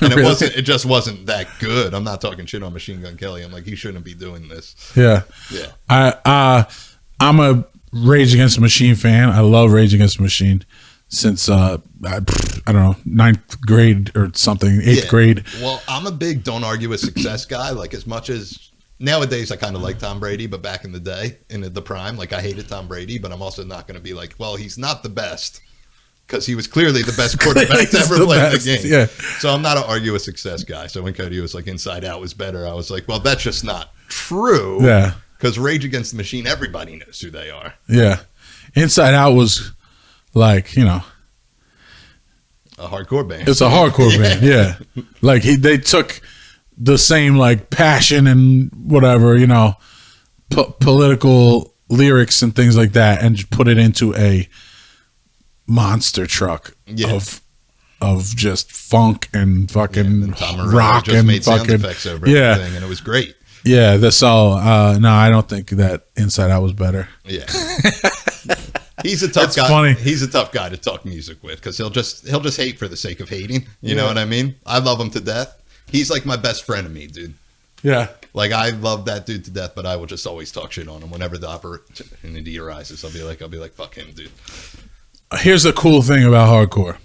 And it wasn't. It just wasn't that good. I'm not talking shit on Machine Gun Kelly. I'm like, he shouldn't be doing this. Yeah. I'm a Rage Against the Machine fan. I love Rage Against the Machine since I don't know, 9th grade or something, 8th grade. Well, I'm a big don't argue with success guy. Like as much as nowadays I kind of like Tom Brady, but back in the day, in the prime, like I hated Tom Brady, but I'm also not going to be like, well, he's not the best. Because he was clearly the best quarterback to ever play the game. Yeah. So I'm not an argue with success guy. So when Cody was like Inside Out was better, I was like, well, that's just not true. Yeah. Because Rage Against the Machine, everybody knows who they are. Yeah. Inside Out was like, you know, a hardcore band. It's a hardcore band, yeah. Like they took the same like passion and whatever, you know, political lyrics and things like that, and put it into a monster truck of just funk and fucking rock just and made fucking sound effects over everything, and it was great. Yeah, that's all. No, I don't think that Inside Out was better. Yeah. He's a tough guy. Funny. He's a tough guy to talk music with because he'll just hate for the sake of hating. You know what I mean? I love him to death. He's like my best friend of me, dude. Yeah. Like I love that dude to death, but I will just always talk shit on him whenever the opportunity arises. I'll be like, fuck him, dude. Here's the cool thing about hardcore.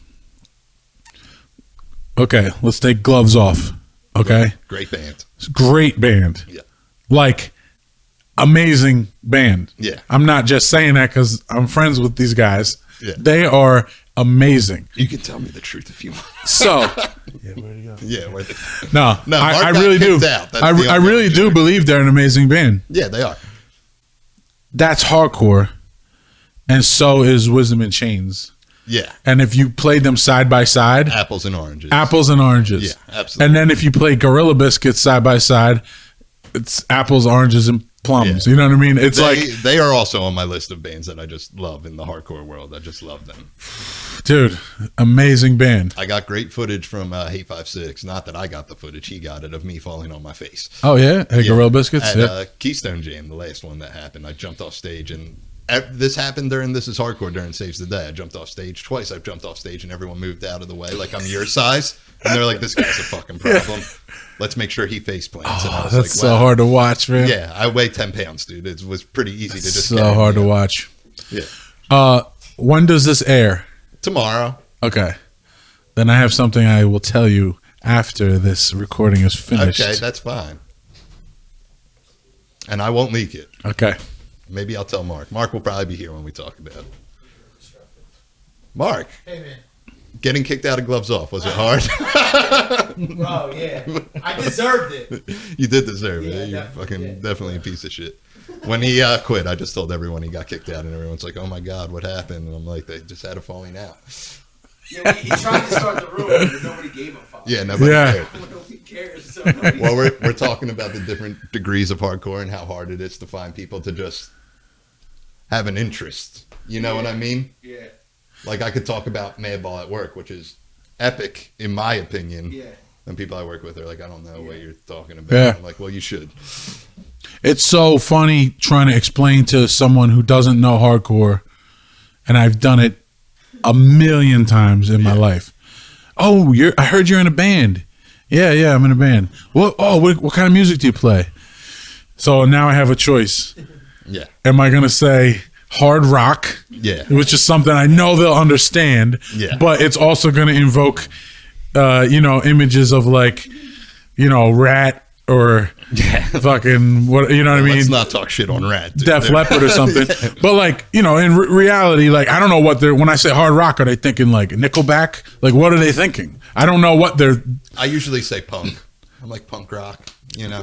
Okay, let's take Gloves Off. Okay. Great band. Great band. Yeah. Like, amazing band. Yeah. I'm not just saying that because I'm friends with these guys. Yeah. They are amazing. You can tell me the truth if you want. So, Yeah, where'd he go? Yeah, no, Mark I got really do. kicked out. That's I really do believe they're an amazing band. Yeah, they are. That's hardcore, and so is Wisdom in Chains. Yeah. And if you played them side by side, Apples and oranges. Yeah, absolutely. And then if you play Gorilla Biscuits side by side, it's apples, oranges, and plums. Yeah. You know what I mean? It's they are also on my list of bands that I just love in the hardcore world. I just love them. Dude, amazing band. I got great footage from Hate 56. Not that I got the footage, he got it of me falling on my face. Oh yeah, hey, Gorilla Biscuits. At Keystone Jam, the last one that happened, I jumped off stage, and this happened during This Is Hardcore during Saves the Day. I jumped off stage twice. I've jumped off stage and everyone moved out of the way like I'm your size, and they're like, "This guy's a fucking problem. Let's make sure he face plants." And I was that's like, wow. so hard to watch, man. Yeah, I weigh 10 pounds, dude. It was pretty easy to just. So hard to watch. Yeah. When does this air? Tomorrow. Okay. Then I have something I will tell you after this recording is finished. Okay, that's fine. And I won't leak it. Okay. Maybe I'll tell Mark. Mark will probably be here when we talk about it. Mark. Hey, man. Getting kicked out of Gloves Off, was it hard? Bro, yeah. I deserved it. You did deserve it. Yeah, You're definitely a piece of shit. When he quit, I just told everyone he got kicked out, and everyone's like, "Oh my God, what happened?" And I'm like, "They just had a falling out." Yeah, he tried to start the rumor, but nobody gave a fuck. Yeah, nobody cared. Nobody cares. So Well, we're talking about the different degrees of hardcore and how hard it is to find people to just have an interest. You know what I mean? Yeah. Like I could talk about Madball at Work, which is epic in my opinion. Yeah. And people I work with are like, "I don't know what you're talking about." Yeah. I'm like, "Well, you should." It's so funny trying to explain to someone who doesn't know hardcore, and I've done it a million times in my life. Oh, I heard you're in a band. Yeah, I'm in a band. What kind of music do you play? So now I have a choice. Yeah. Am I going to say hard rock? Yeah. Which is something I know they'll understand. Yeah. But it's also going to invoke, images of like, Rat or fucking what, you know what I mean? Let's not talk shit on Rat. Dude. Def Leppard or something. But like, in reality, like, I don't know what when I say hard rock, are they thinking like Nickelback? Like, what are they thinking? I don't know what they're. I usually say punk. I'm like punk rock,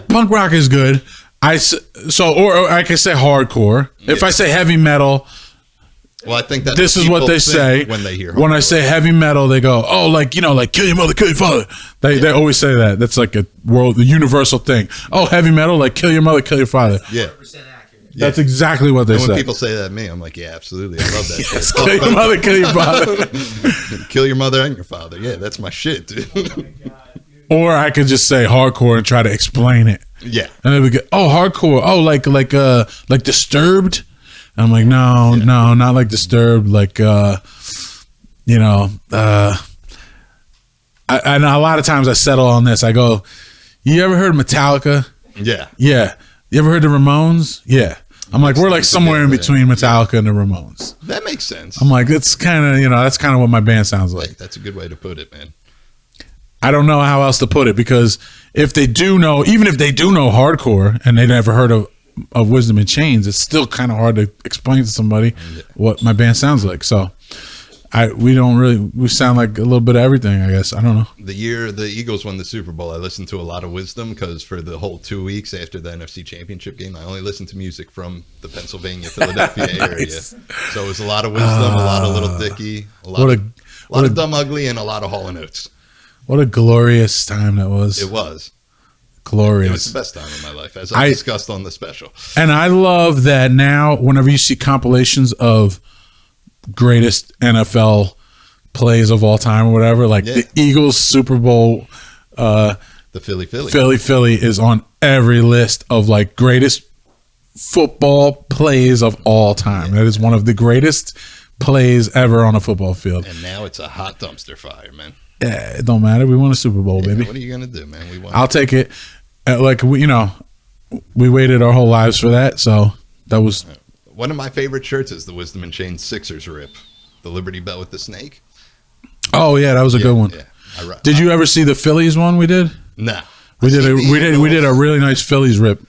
Punk rock is good. Or I can say hardcore. Yeah. If I say heavy metal, well, I think this is what they say when they hear hardcore. When I say heavy metal, they go, "Oh, like like kill your mother, kill your father." They always say that. That's like the universal thing. Oh, heavy metal, like kill your mother, kill your father. Yeah. 100% accurate. That's exactly what they say. When people say that to me, I'm like, "Yeah, absolutely, I love that Yes, shit." kill your mother, kill your father. Kill your mother and your father. Yeah, that's my shit, dude. Oh my God, dude. Or I could just say hardcore and try to explain it. Yeah. And then we go, "Oh, hardcore. Oh, like Disturbed." And I'm like, no, not like Disturbed. Like, and a lot of times I settle on this. I go, "You ever heard of Metallica?" Yeah. Yeah. You ever heard of Ramones? Yeah. I'm like, we're like somewhere in between Metallica and the Ramones. That makes sense. I'm like, it's kind of, that's kind of what my band sounds like. That's a good way to put it, man. I don't know how else to put it, because if they do know, even if they do know hardcore and they never heard of Wisdom in Chains, it's still kind of hard to explain to somebody what my band sounds like. So we sound like a little bit of everything, I guess. I don't know. The year the Eagles won the Super Bowl, I listened to a lot of Wisdom, because for the whole 2 weeks after the NFC Championship game, I only listened to music from the Pennsylvania, Philadelphia area. So it was a lot of Wisdom, a lot of Little Dicky, a lot of Dumb Ugly, and a lot of Hall & Oates. What a glorious time that was. It was. glorious. It was the best time of my life, as I discussed on the special. And I love that now, whenever you see compilations of greatest NFL plays of all time or whatever, like the Eagles Super Bowl, the Philly is on every list of like greatest football plays of all time. That is one of the greatest plays ever on a football field. And now it's a hot dumpster fire, man. Yeah, it don't matter. We won a Super Bowl, baby. What are you gonna do, man? We won. I'll take it. Like we waited our whole lives for that, so that was one of my favorite shirts. Is the Wisdom and Shane Sixers rip, the Liberty Bell with the snake. Oh yeah, that was a good one. Yeah. Did you ever see the Phillies one we did? No. We did a really nice Phillies rip,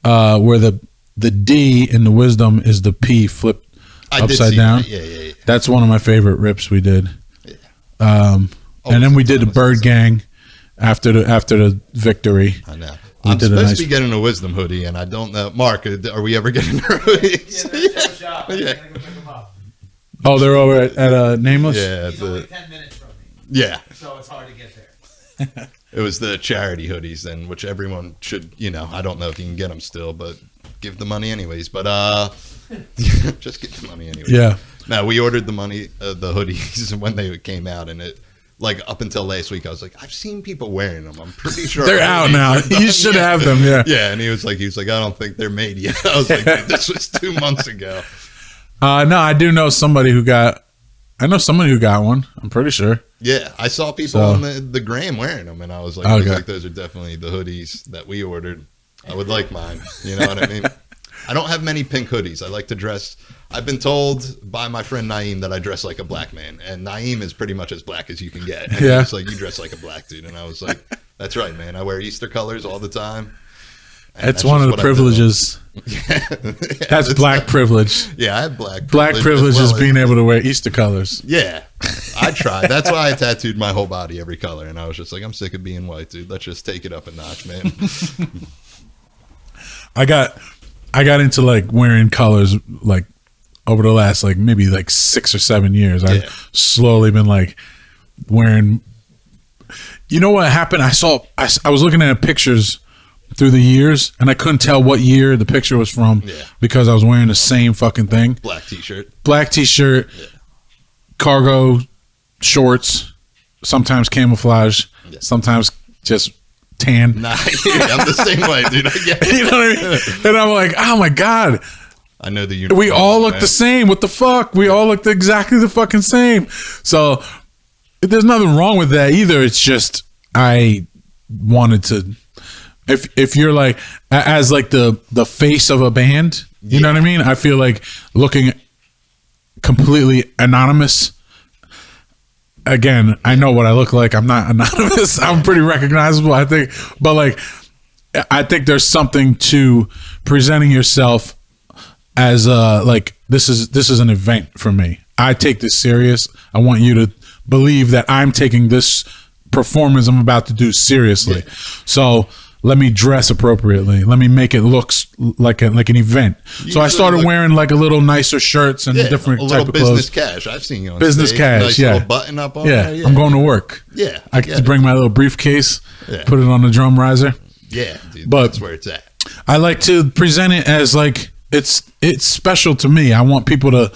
where the D in the Wisdom is the P flipped upside down. That. Yeah. That's one of my favorite rips we did. Yeah. And then we did the Bird Gang after the victory. I know. I'm supposed to be getting a Wisdom hoodie, and I don't know. Mark, are we ever getting our hoodies? Yeah, they're yeah. Go pick them up. Oh, they're over at Nameless? Yeah. He's only 10 minutes from me. Yeah. So it's hard to get there. It was the charity hoodies, then, which everyone should, I don't know if you can get them still, but give the money anyways. But just get the money anyways. Yeah. No, we ordered the hoodies when they came out, and it, like, up until last week, I was like, I've seen people wearing them. I'm pretty sure they're out now. You should have them. Yeah. Yeah, and he was like, I don't think they're made yet. I was like, this was 2 months ago. No, I do know somebody who got. I know somebody who got one. I'm pretty sure. Yeah, I saw people on the gram wearing them, and I was like, okay. Those are definitely the hoodies that we ordered. I would like mine. You know what I mean? I don't have many pink hoodies. I like to dress. I've been told by my friend Naeem that I dress like a black man, and Naeem is pretty much as black as you can get. And yeah, he's like, you dress like a black dude, and I was like, that's right, man. I wear Easter colors all the time. That's one of the privileges. That's black privilege. Yeah, I have black privilege. Black privilege is being able to wear Easter colors. Yeah, I tried. That's why I tattooed my whole body every color, and I was just like, I'm sick of being white, dude. Let's just take it up a notch, man. I got into like wearing colors like over the last like maybe like 6 or 7 years. I've slowly been like wearing. You know what happened? I was looking at pictures through the years, and I couldn't tell what year the picture was from because I was wearing the same fucking thing. Black t-shirt, cargo shorts, sometimes camouflage, sometimes just tan. Nah, I'm the same way, dude. I get it. You know what I mean? And I'm like, oh my God. I know the uniform. We all look the same. What the fuck? We all look exactly the fucking same. So there's nothing wrong with that either. It's just I wanted to. If you're like as like the face of a band, you know what I mean? I feel like looking completely anonymous. Again, I know what I look like. I'm not anonymous. I'm pretty recognizable, I think. But like, I think there's something to presenting yourself as like this is an event for me. I take this serious. I want you to believe that I'm taking this performance I'm about to do seriously. Yeah. So let me dress appropriately. Let me make it look like an event. So I started wearing like a little nicer shirts and different type of clothes. Business cash. I've seen you on business stage. Cash. Nice little button up on there. Yeah, I'm going to work. Yeah, I get to bring my little briefcase, put it on the drum riser. Yeah, dude, but that's where it's at. I like to present it as like it's special to me. I want people to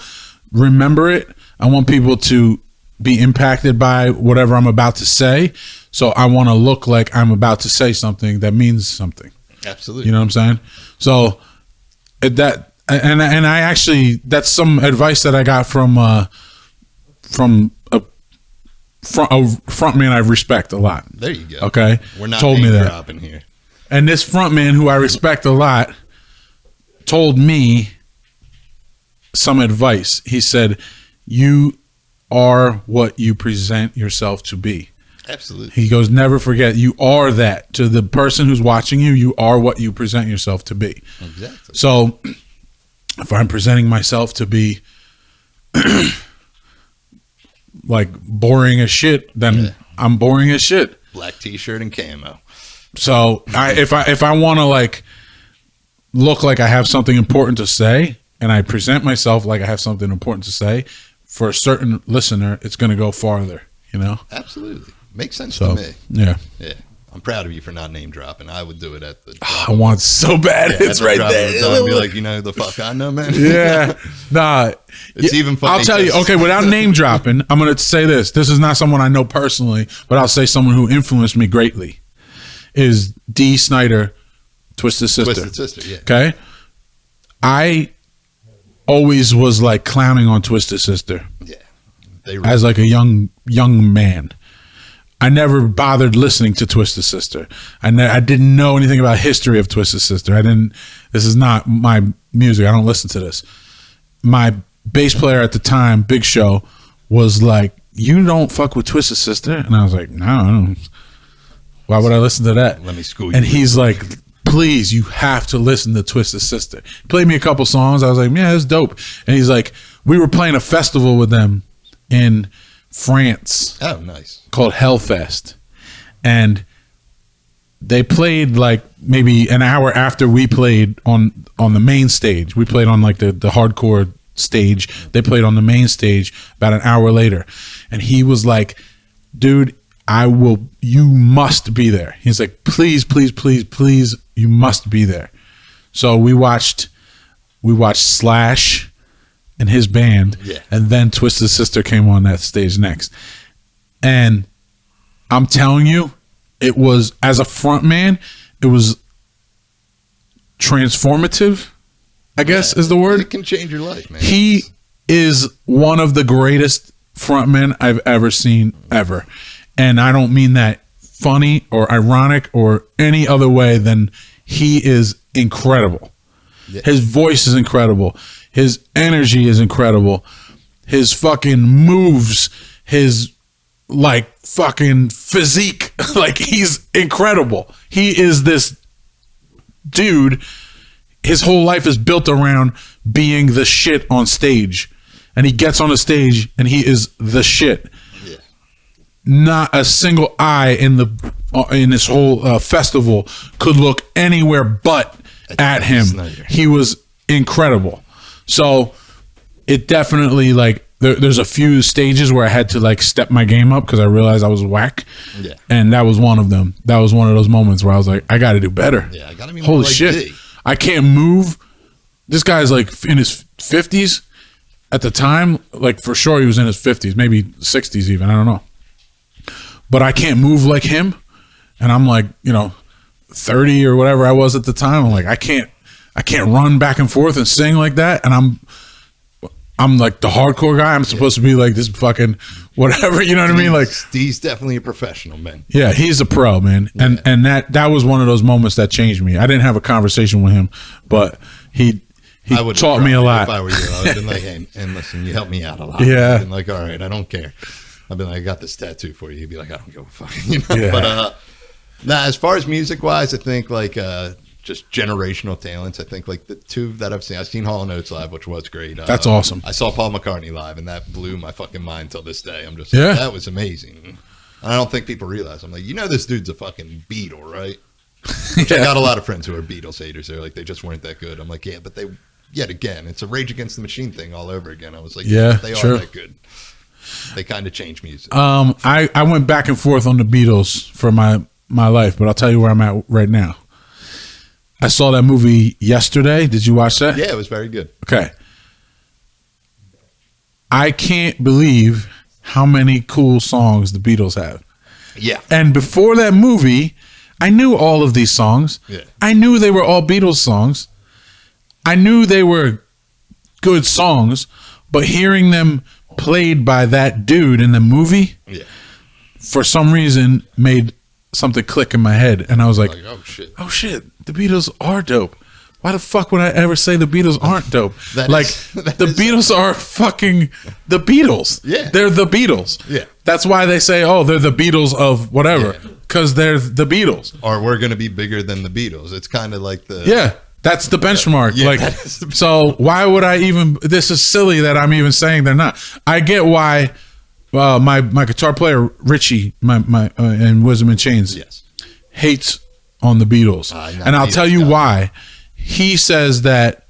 remember it. I want people to be impacted by whatever I'm about to say. So I want to look like I'm about to say something that means something. Absolutely. You know what I'm saying? So that and I actually that's some advice that I got from a front man I respect a lot. There you go. Okay, we're not told me that dropping here. And this front man who I respect a lot told me some advice. He said, "You are what you present yourself to be." Absolutely. He goes, never forget, you are that. To the person who's watching you, you are what you present yourself to be. Exactly. So if I'm presenting myself to be like boring as shit, then I'm boring as shit. Black t-shirt and camo. So if I want to like look like I have something important to say, and I present myself like I have something important to say, for a certain listener, it's going to go farther, you know? Absolutely. Makes sense to me. Yeah. Yeah. I'm proud of you for not name dropping. I would do it at the. I want so bad. Yeah, It's right there. I'd be like, you know, the fuck I know, man. Yeah, nah. It's even funny. I'll tell you. Okay, without name dropping, I'm gonna say this. This is not someone I know personally, but I'll say someone who influenced me greatly. Is Dee Snider, Twisted Sister. Twisted Sister, yeah. Okay, I always was like clowning on Twisted Sister. Yeah, as like a young man. I never bothered listening to Twisted Sister. I didn't know anything about history of Twisted Sister. This is not my music. I don't listen to this. My bass player at the time, Big Show, was like, "You don't fuck with Twisted Sister?" And I was like, "No, I don't. Why would I listen to that?" Let me school you. And he's like, "Please, you have to listen to Twisted Sister." He played me a couple songs. I was like, "Yeah, it's dope." And he's like, we were playing a festival with them in France. Oh, nice. Called Hellfest. And they played like maybe an hour after we played on the main stage. We played on like the hardcore stage. They played on the main stage about an hour later. And he was like, "Dude, you must be there." He's like, "Please, please, please, please, you must be there." So we watched Slash and his band, and then Twisted Sister came on that stage next. And I'm telling you, it was, as a front man, it was transformative, I guess is the word. It can change your life, man. He is one of the greatest frontmen I've ever seen, ever. And I don't mean that funny or ironic or any other way than he is incredible. Yeah. His voice is incredible. His energy is incredible. His fucking moves, his like fucking physique, like he's incredible. He is this dude. His whole life is built around being the shit on stage. And he gets on the stage and he is the shit. Yeah. Not a single eye in this whole festival could look anywhere but at him. He was incredible. So it definitely, like, there's a few stages where I had to like step my game up because I realized I was whack. Yeah. And that was one of them. That was one of those moments where I was like, I got to do better. Yeah, I got to be more Holy like shit. D. I can't move. This guy's like in his 50s at the time. Like, for sure he was in his 50s, maybe 60s even. I don't know. But I can't move like him. And I'm like, 30 or whatever I was at the time. I'm like, I can't run back and forth and sing like that. And I'm like the hardcore guy. I'm supposed to be like this fucking whatever, you know what I mean? Like, he's definitely a professional, man. Yeah, he's a pro, man. And that was one of those moments that changed me. I didn't have a conversation with him, but he taught me a lot. If I were you, I would have been like, "Hey, and listen, you helped me out a lot." Yeah. I've been like, "All right, I don't care." I've been like, "I got this tattoo for you." He'd be like, "I don't give a fuck," Yeah. But as far as music wise, I think like just generational talents. I think like the two that I've seen Hall & Oates live, which was great. That's awesome. I saw Paul McCartney live, and that blew my fucking mind till this day. I'm just like, that was amazing. I don't think people realize. I'm like, this dude's a fucking Beatle, right? Which I got a lot of friends who are Beatles haters. They're like, they just weren't that good. I'm like, yeah, but yet again, it's a Rage Against the Machine thing all over again. I was like, yeah, they are that good. They kind of change music. I went back and forth on the Beatles for my life, but I'll tell you where I'm at right now. I saw that movie yesterday. Did you watch that? Yeah, it was very good. Okay. I can't believe how many cool songs the Beatles have. Yeah. And before that movie, I knew all of these songs. Yeah. I knew they were all Beatles songs. I knew they were good songs, but hearing them played by that dude in the movie, for some reason, made something click in my head. And I was like, oh shit, the Beatles are dope. Why the fuck would I ever say the Beatles aren't dope? The Beatles are fucking the Beatles. Yeah. They're the Beatles. Yeah. That's why they say, they're the Beatles of whatever. Because they're the Beatles. Or we're going to be bigger than the Beatles. It's kind of like the... Yeah. That's the benchmark. Yeah, so why would I even... This is silly that I'm even saying they're not. I get why my guitar player, Richie, my in Wisdom in Chains, hates on the Beatles. And I'll tell you why. He says that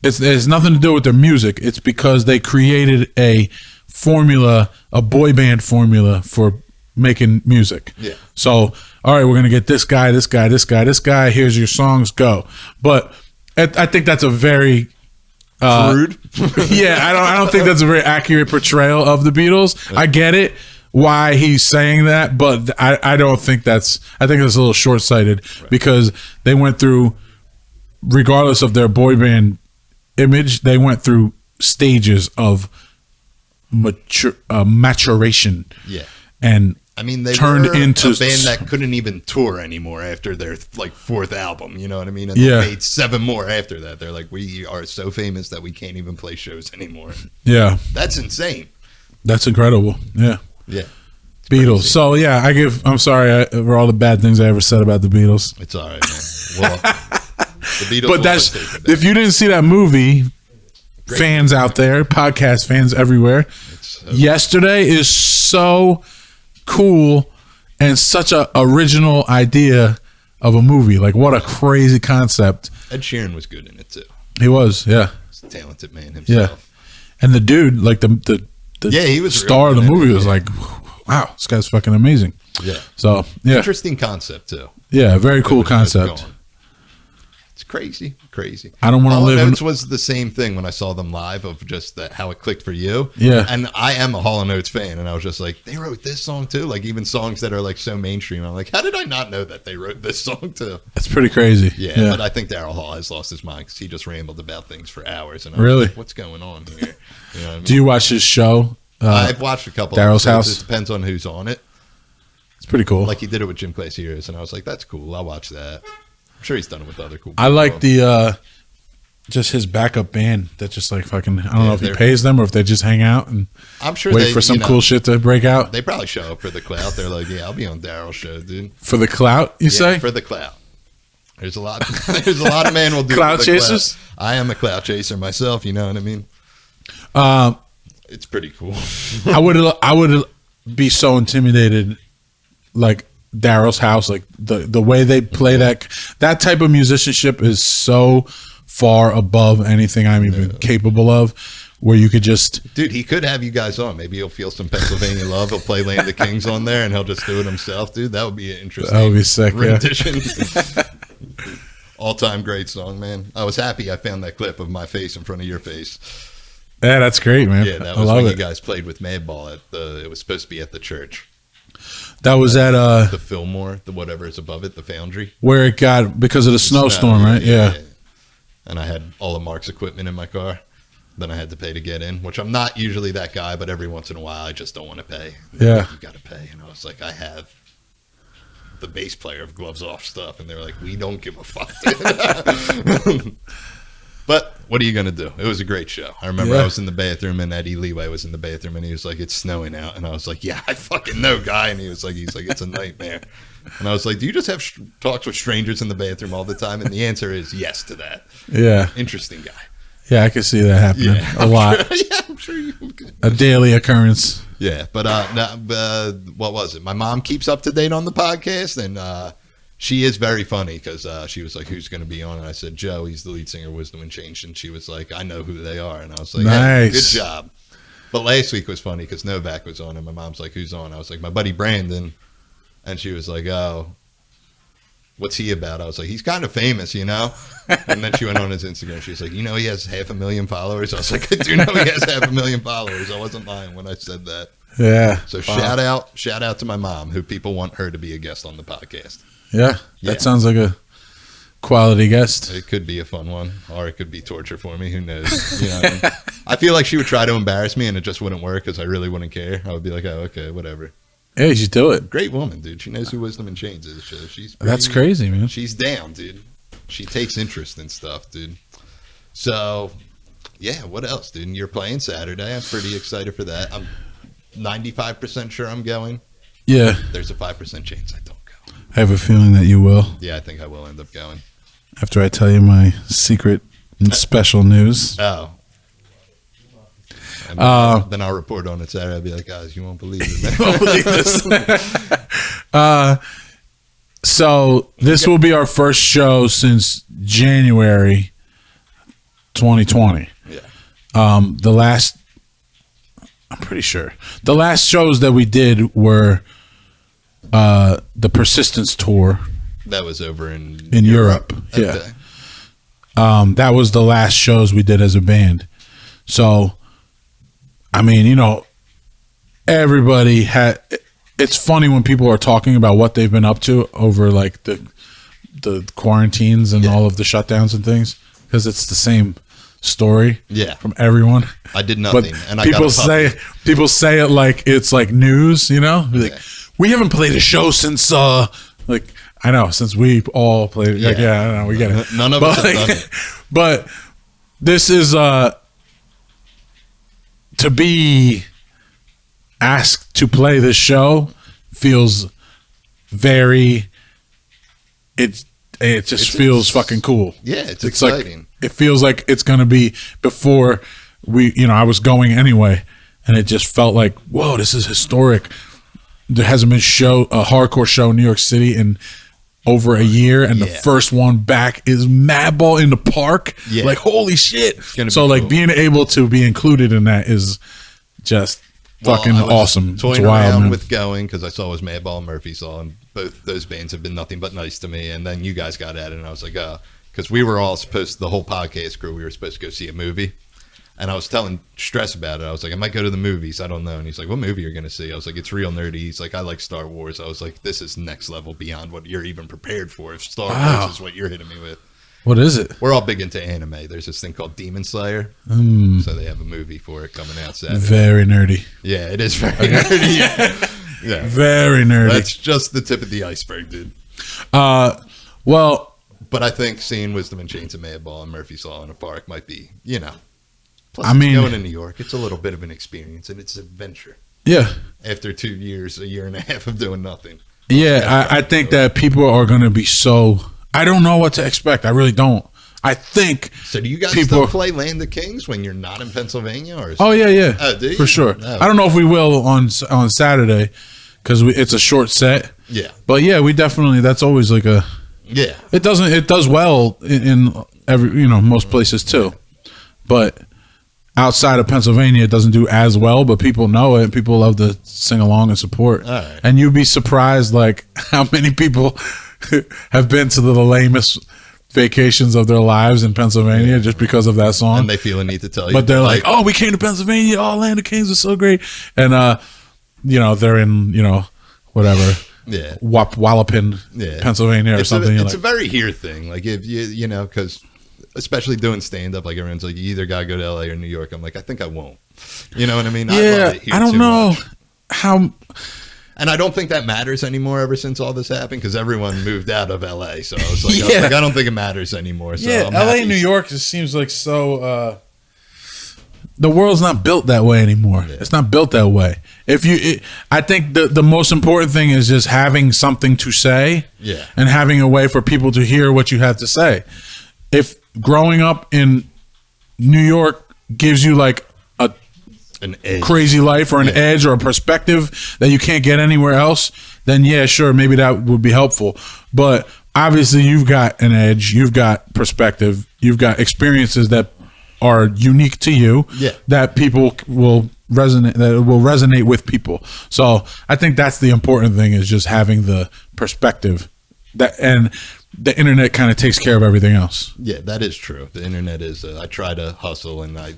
it has nothing to do with their music. It's because they created a formula, a boy band formula for making music. Yeah. So, all right, we're gonna get this guy, this guy, this guy, this guy. Here's your songs, go. But I think that's a very Rude. yeah, I don't think that's a very accurate portrayal of the Beatles. I get it why he's saying that, but I don't think that's. I think it's a little short-sighted because they went through, regardless of their boy band image, they went through stages of maturation. Yeah. And I mean, they turned were into a band that couldn't even tour anymore after their like fourth album. You know what I mean? And Yeah. they made 7 more after that. They're like, we are so famous that we can't even play shows anymore. yeah, That's insane. that's incredible. Yeah. Yeah, Beatles. So yeah, I'm sorry for all the bad things I ever said about the Beatles. it's all right, man. Well, the Beatles. But will that's always take the if you didn't see that movie, fans out there, podcast fans everywhere. Yesterday is so cool and such a original idea of a movie. Like what a crazy concept. Ed Sheeran was good in it too. He was, yeah. He's a talented man Yeah. himself. And the dude, like the Yeah, he was star of really the good in movie it, was yeah. like, wow, this guy's fucking amazing. Yeah. So yeah. Interesting concept too. Yeah, very cool It was concept. gone. It's crazy. I don't want to live in Notes was the same thing when I saw them live of just that how it clicked for you. Yeah. And I am a Hall & Oates fan, and I was just like, they wrote this song too? Like even songs that are like so mainstream. I'm like, how did I not know that they wrote this song too? It's pretty crazy. Yeah, but I think Daryl Hall has lost his mind because he just rambled about things for hours. And I was Really? like, what's going on here? You know what I mean? Do you watch his show? I've watched a couple Daryl's episodes. House? It depends on who's on it. It's pretty cool. Like he did it with Jim Clay's Heroes, and I was like, that's cool. I'll watch that. I'm sure he's done it with other cool people. I like the just his backup band that just like fucking I don't know if he pays them or if they just hang out and I'm sure wait for some cool shit to break out. They probably show up for the clout. They're like, yeah, I'll be on Daryl's show, dude. For the clout, you say? For the clout. There's a lot. There's a lot of men will do Clout it for the chasers? Clout. I am a clout chaser myself. You know what I mean? It's pretty cool. I would be so intimidated, like Daryl's House, like the way they play that type of musicianship is so far above anything I'm even capable of. Where you could just, Dude, he could have you guys on. Maybe he'll feel some Pennsylvania love. He'll play Land of Kings on there, and he'll just do it himself, dude. That would be an interesting. That would be sick, yeah. rendition. All-time great song, man. I was happy I found that clip of my face in front of your face. yeah, that's great, man. Yeah, that I was love when it. you guys played with Madball at the. It was supposed to be at the church, That was at the Fillmore, the whatever is above it, the Foundry. where it got because of the snowstorm, right? Yeah. And I had all of Mark's equipment in my car. Then I had to pay to get in, which I'm not usually that guy, but every once in a while I just don't want to pay. Yeah. You got to pay. And I was like, I have the bass player of Gloves Off stuff. And they were like, we don't give a fuck. But what are you going to do? It was a great show. I remember I was in the bathroom and Eddie Leeway was in the bathroom and he was like, it's snowing out. And I was like, yeah, I fucking know, guy. And he's like, it's a nightmare. And I was like, do you just have talks with strangers in the bathroom all the time? And the answer is yes to that. Yeah. Interesting guy. Yeah, I can see that happening a lot. Yeah, I'm sure you could. A daily occurrence. Yeah, but what was it? My mom keeps up to date on the podcast, and she is very funny because she was like, "Who's going to be on?" And I said, "Joe. He's the lead singer of Wisdom and Change." And she was like, "I know who they are." And I was like, "Hey, Nice. good job." But last week was funny because Novak was on, and my mom's like, "Who's on?" I was like, "My buddy Brandon," and she was like, "Oh, what's he about?" I was like, he's kind of famous, you know? And then she went on his Instagram. She was like, you know, he has 500,000 followers. I was like, I do know he has 500,000 followers. I wasn't lying when I said that. Yeah. So shout out to my mom, who people want her to be a guest on the podcast. Yeah. Yeah. That sounds like a quality guest. It could be a fun one, or it could be torture for me. Who knows? You know what I mean? I feel like she would try to embarrass me and it just wouldn't work because I really wouldn't care. I would be like, oh, okay, whatever. Yeah, you should do it. Great woman, dude. She knows who Wisdom and Chains is. She's That's crazy, man. She's down, dude. She takes interest in stuff, dude. So, yeah, what else, dude? You're playing Saturday. I'm pretty excited for that. I'm 95% sure I'm going. Yeah. There's a 5% chance I don't go. I have a feeling that you will Yeah, I think I will end up going. after I tell you my secret and special news. Oh. And then I'll report on it Saturday. I'll be like, guys, you won't believe it, man. Don't believe this. So this will be our first show since January 2020. Yeah. The last, I'm pretty sure, the last shows that we did were the Persistence tour That was over in Europe. Yeah. Okay. That was the last shows we did as a band. So, I mean, you know, everybody had. It's funny when people are talking about what they've been up to over like the quarantines and all of the shutdowns and things, because it's the same story. Yeah. From everyone. I did nothing, But and I people got a puppy. people say it like it's like news, you know. Like, we haven't played a show since like. I know, since we all played. Like, yeah, I know, we get it. None of us have done it. But this is to be asked to play this show feels very. It just feels fucking cool. Yeah, it's exciting. like, it feels like it's gonna be before we. You know, I was going anyway, and it just felt like, whoa, this is historic. There hasn't been a hardcore show in New York City in over a year, and the first one back is MadBall in the Park. Yeah. Like, holy shit. So be like cool. being able to be included in that is just fucking I was awesome. It's Toying wild, around man. with going because I saw it was MadBall and Murphy Saw, and both those bands have been nothing but nice to me. And then you guys got at it, and I was like, because we were all supposed, the whole podcast crew, we were supposed to go see a movie. And I was telling Stress about it. I was like, I might go to the movies. I don't know. And he's like, what movie are you going to see? I was like, it's real nerdy. He's like, I like Star Wars. I was like, this is next level beyond what you're even prepared for if Star Wars is what you're hitting me with. What is it? We're all big into anime. There's this thing called Demon Slayer. So they have a movie for it coming out Saturday. Very nerdy. Yeah, it is very nerdy. Yeah. Very nerdy. That's just the tip of the iceberg, dude. Well, But I think seeing Wisdom and Chains of MadBall and Murphy Saw in a park might be, you know. Plus, I mean, going to New York, it's a little bit of an experience, and it's an adventure. yeah. After 2 years, a year and a half of doing nothing. Yeah, I think that people are going to be so. I don't know what to expect. I really don't. I think. So do you guys people still play Land of Kings when you're not in Pennsylvania? Or is Oh yeah. Oh, do you? For sure. Oh. I don't know if we will on Saturday because it's a short set. Yeah. But yeah, we definitely. That's always like a. Yeah. It does well in every most places too, but outside of Pennsylvania it doesn't do as well. But people know it, and people love to sing along and support. All right. And you'd be surprised like how many people have been to the lamest vacations of their lives in Pennsylvania just because of that song. And they feel a need to tell you. But they're like, oh, we came to Pennsylvania. Oh, Land of Kings is so great. And, they're in, whatever. Yeah. Wallopin, Yeah. Pennsylvania or something. It's a very here thing. Like, if you because especially doing stand-up, like, everyone's like, you either got to go to L.A. or New York. I'm like, I think I won't. You know what I mean? I Yeah, love it here I don't too know much. how... And I don't think that matters anymore ever since all this happened because everyone moved out of LA. So I was like, Yeah. I don't think it matters anymore. So I'm LA happy. and New York just seems like so... the world's not built that way anymore. Yeah. It's not built that way. I think the most important thing is just having something to say, Yeah. and having a way for people to hear what you have to say. If growing up in New York gives you like a An edge. crazy life or an edge or a perspective that you can't get anywhere else, then yeah, sure, maybe that would be helpful. But obviously you've got an edge, you've got perspective, you've got experiences that are unique to you, that people will resonate with people. So I think that's the important thing, is just having the perspective that, and the internet kind of takes care of everything else. Yeah, that is true. The internet is, I try to hustle and I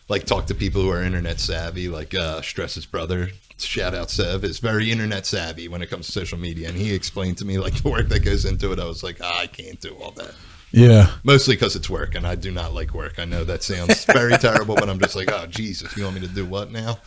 like talk to people who are internet savvy, like Stress's brother, shout out Sev, is very internet savvy when it comes to social media. And he explained to me like the work that goes into it. I was like, I can't do all that. Yeah. Mostly because it's work, and I do not like work. I know that sounds very terrible, but I'm just like, oh, Jesus, you want me to do what now?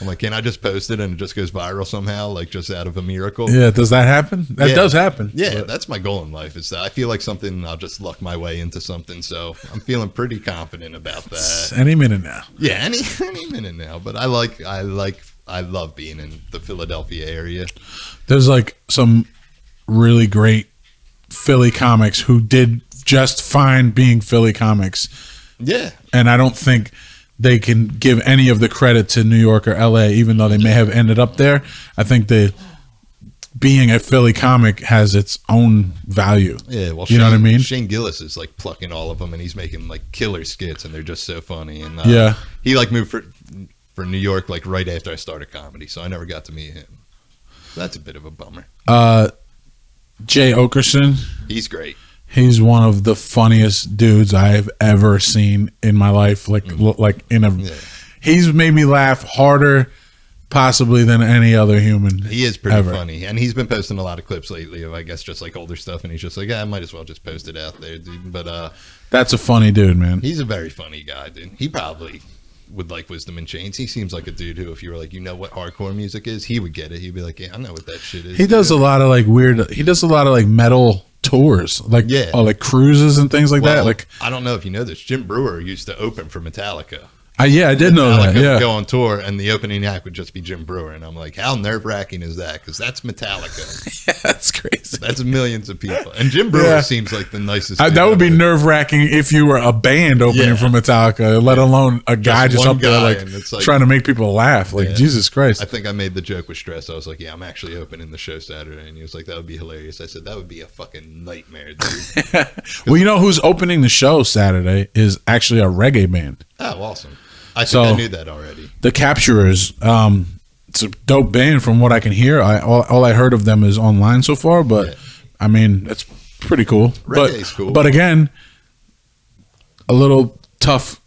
I'm like, can I just post it and it just goes viral somehow, like just out of a miracle? Yeah, does that happen? That does happen. Yeah, But that's my goal in life, is that I feel like something, I'll just luck my way into something. So I'm feeling pretty confident about that. any minute now. Yeah, any minute now. But I love being in the Philadelphia area. There's like some really great Philly comics who did just fine being Philly comics. Yeah. And I don't think they can give any of the credit to New York or LA, even though they may have ended up there. I think being a Philly comic has its own value. Yeah, well, you know what I mean? Shane Gillis is like plucking all of them, and he's making like killer skits, and they're just so funny. And Yeah. he like moved for New York like right after I started comedy, so I never got to meet him. That's a bit of a bummer. Jay Okerson. He's great. He's one of the funniest dudes I've ever seen in my life. He's made me laugh harder possibly than any other human. He is pretty ever. funny, and he's been posting a lot of clips lately of, I guess, just like older stuff, and he's just like, I might as well just post it out there, dude. But that's a funny dude, man. He's a very funny guy, dude. He probably would like Wisdom in Chains. He seems like a dude who, if you were like, you know what hardcore music is, he would get it. He'd be like, yeah, I know what that shit is. He does a lot of like weird. He does a lot of like metal tours, like like cruises and things like that. Like, I don't know if you know this, Jim Brewer used to open for Metallica. I did know that. Yeah, would go on tour, and the opening act would just be Jim Brewer, and I'm like, how nerve wracking is that? Because that's Metallica. Yeah, that's crazy. That's millions of people, and Jim Brewer seems like the nicest. That would be nerve wracking if you were a band opening for Metallica, let alone a guy just up there like trying to make people laugh. Like Jesus Christ! I think I made the joke with Stress. I was like, yeah, I'm actually opening the show Saturday, and he was like, that would be hilarious. I said that would be a fucking nightmare, dude. Well, you know who's opening the show Saturday is actually a reggae band. Oh, awesome. I think I knew that already. The Capturers, it's a dope band from what I can hear. All I heard of them is online so far, but I mean, it's pretty cool. Reggae's cool. But again, a little tough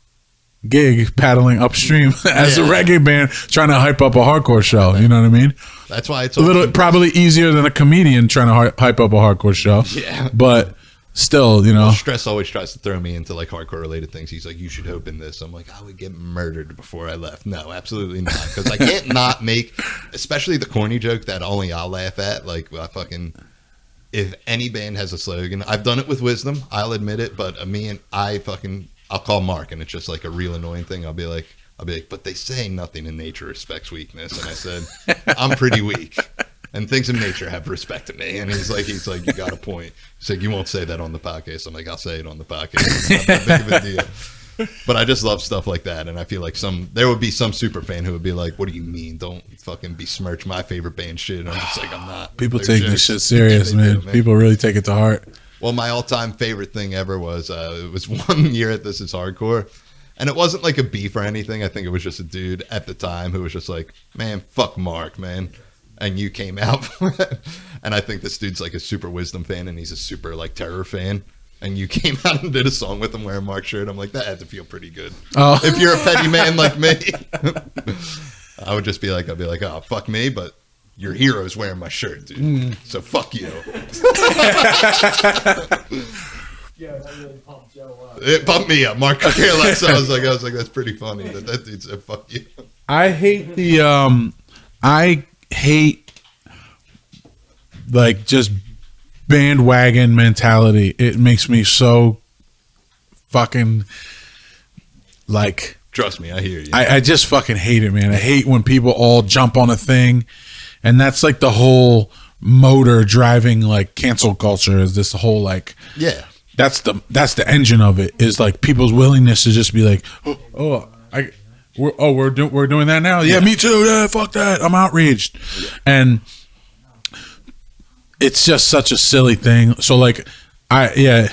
gig paddling upstream as a reggae band trying to hype up a hardcore show. You know what I mean? That's why it's a little probably easier than a comedian trying to hype up a hardcore show. Yeah, but still, you know, well, Stress always tries to throw me into like hardcore related things. He's like, you should open this. I'm like, I would get murdered before I left. No, absolutely not, because I can't not make, especially the corny joke that only I'll laugh at. Like, if any band has a slogan, I've done it with Wisdom, I'll admit it, but I'll call Mark, and it's just like a real annoying thing. I'll be like, but they say nothing in nature respects weakness, and I said, I'm pretty weak. And things in nature have respect to me. And he's like, you got a point. He's like, you won't say that on the podcast. I'm like, I'll say it on the podcast. It's not that big of a deal. But I just love stuff like that. And I feel like there would be some super fan who would be like, what do you mean? Don't fucking besmirch my favorite band shit. And I'm just like, I'm not. People take this shit serious, man. People really take it to heart. Well, my all-time favorite thing ever was, it was one year at This Is Hardcore. And it wasn't like a beef or anything. I think it was just a dude at the time who was just like, man, fuck Mark, man. And you came out for it. And I think this dude's like a super Wisdom fan, and he's a super like Terror fan. And you came out and did a song with him wearing Mark's shirt. I'm like, that had to feel pretty good. Oh. If you're a petty man like me, I would just be like, oh, fuck me, but your hero's wearing my shirt, dude. So fuck you. Yeah, that really pumped Joe up. It pumped me up. Mark could care less. I was like, that's pretty funny that dude said fuck you. I hate like just bandwagon mentality. It makes me so fucking like, trust me, I hear you. I just fucking hate it, man. I hate when people all jump on a thing, and that's like the whole motor driving like cancel culture is this whole like, yeah, that's the engine of it, is like people's willingness to just be like, we're doing that now. Yeah, me too. Yeah, fuck that. I'm outraged. Yeah. And it's just such a silly thing. So like, I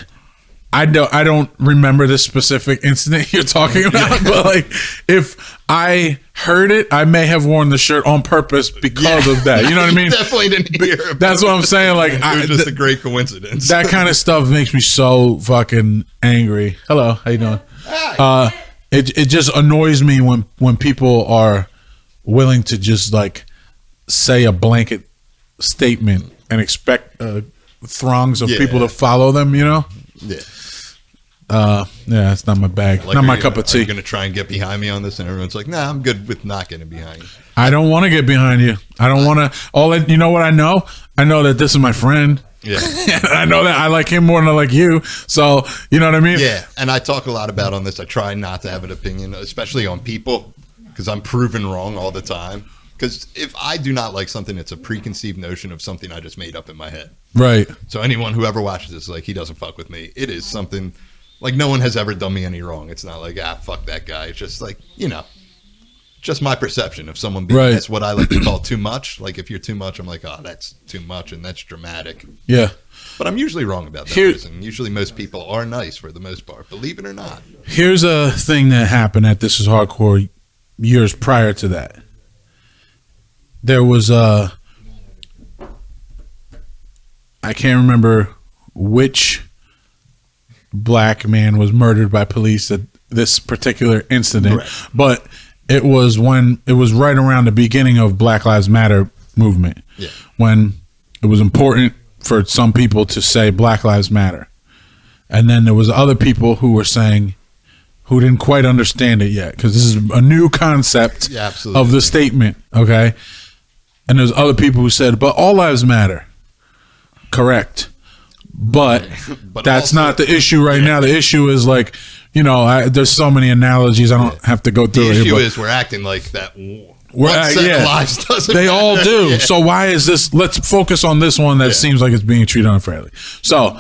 don't remember this specific incident you're talking about, but like, if I heard it, I may have worn the shirt on purpose because of that. You know what I mean? Definitely didn't hear it. That's what I'm saying. Like, it was just a great coincidence. That kind of stuff makes me so fucking angry. Hello, how you doing? It just annoys me when people are willing to just like say a blanket statement and expect throngs of people to follow them, you know? Yeah. Yeah, it's not my bag. Like, not my cup of tea. Are you going to try and get behind me on this? And everyone's like, nah, I'm good with not getting behind you. I don't want to get behind you. I don't want to. You know what I know? I know that this is my friend. Yeah. I know that I like him more than I like you. So, you know what I mean? Yeah. And I talk a lot about on this. I try not to have an opinion, especially on people, because I'm proven wrong all the time. Because if I do not like something, it's a preconceived notion of something I just made up in my head. Right. So anyone who ever watches this is like, he doesn't fuck with me. It is something, like, no one has ever done me any wrong. It's not like, fuck that guy. It's just like, you know, just my perception of someone being, that's what I like to call too much. Like, if you're too much, I'm like, oh, that's too much and that's dramatic. Yeah. But I'm usually wrong about that reason. Usually most people are nice for the most part, believe it or not. Here's a thing that happened at This Is Hardcore years prior to that. There was I can't remember which black man was murdered by police at this particular incident, Right. but it was right around the beginning of Black Lives Matter movement, Yeah. when it was important for some people to say Black Lives Matter. And then there was other people who were saying, who didn't quite understand it yet, because this is a new concept Yeah, absolutely. of the statement, okay? And there's other people who said, but all lives matter. Correct. But, But that's also- not the issue right now. The issue is like, there's so many analogies. I don't have to go through The it. issue but is we're acting like that. we're- One set yeah. of lives doesn't they all matter. do. Yeah. So why is this? Let's focus on this one that Yeah. seems like it's being treated unfairly. So,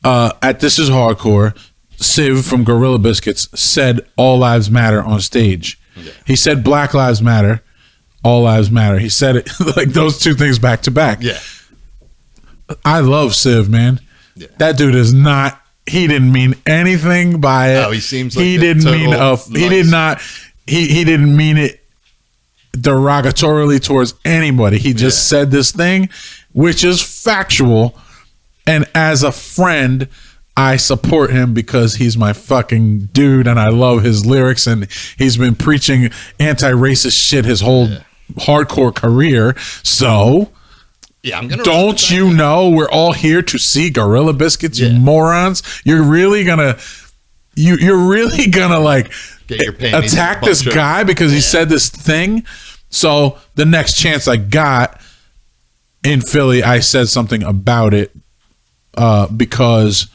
at This Is Hardcore, Civ from Gorilla Biscuits said all lives matter on stage. Yeah. He said Black Lives Matter, all lives matter. He said it like those two things back to back. Yeah. I love Civ, man. Yeah. That dude is not. He didn't mean anything by it. Oh, he seems like he the didn't mean total he did nice. not. He didn't mean it derogatorily towards anybody. He just said this thing, which is factual. And as a friend, I support him because he's my fucking dude and I love his lyrics, and he's been preaching anti-racist shit his whole hardcore career. So Yeah, I'm gonna. don't you know we're all here to see Gorilla Biscuits, you Yeah. morons? You're really gonna like Get your panties attack in a this bunch of- guy because he said this thing? So the next chance I got in Philly, I said something about it because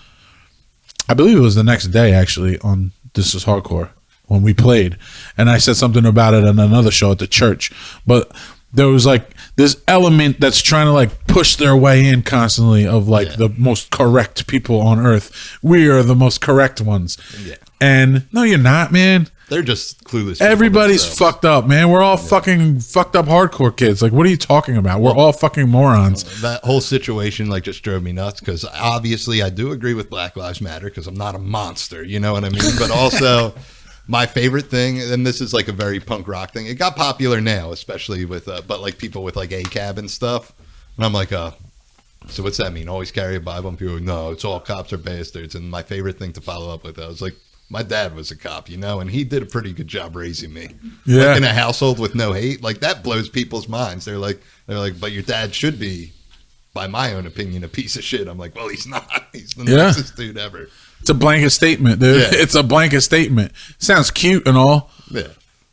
I believe it was the next day actually on This Is Hardcore when we played, and I said something about it on another show at the church. But there was like this element that's trying to like push their way in constantly of like Yeah. the most correct people on earth. We are the most correct ones. Yeah. And no, you're not, man. They're just clueless. people Everybody's themselves. fucked up, man. We're all fucking fucked up hardcore kids. Like, what are you talking about? We're all fucking morons. That whole situation like just drove me nuts because obviously I do agree with Black Lives Matter because I'm not a monster, you know what I mean? But also my favorite thing, and this is like a very punk rock thing, it got popular now, especially with but like people with like ACAB and stuff, and I'm like, so what's that mean? Always carry a Bible? And people are like, no, it's all cops are bastards. And my favorite thing to follow up with, I was like, my dad was a cop, you know, and he did a pretty good job raising me. Yeah. Like in a household with no hate, like that blows people's minds. They're like, but your dad should be, by my own opinion, a piece of shit. I'm like, well, he's not. He's the Yeah. nicest dude ever. It's a blanket statement, dude. Yeah. It's a blanket statement. Sounds cute and all. Yeah.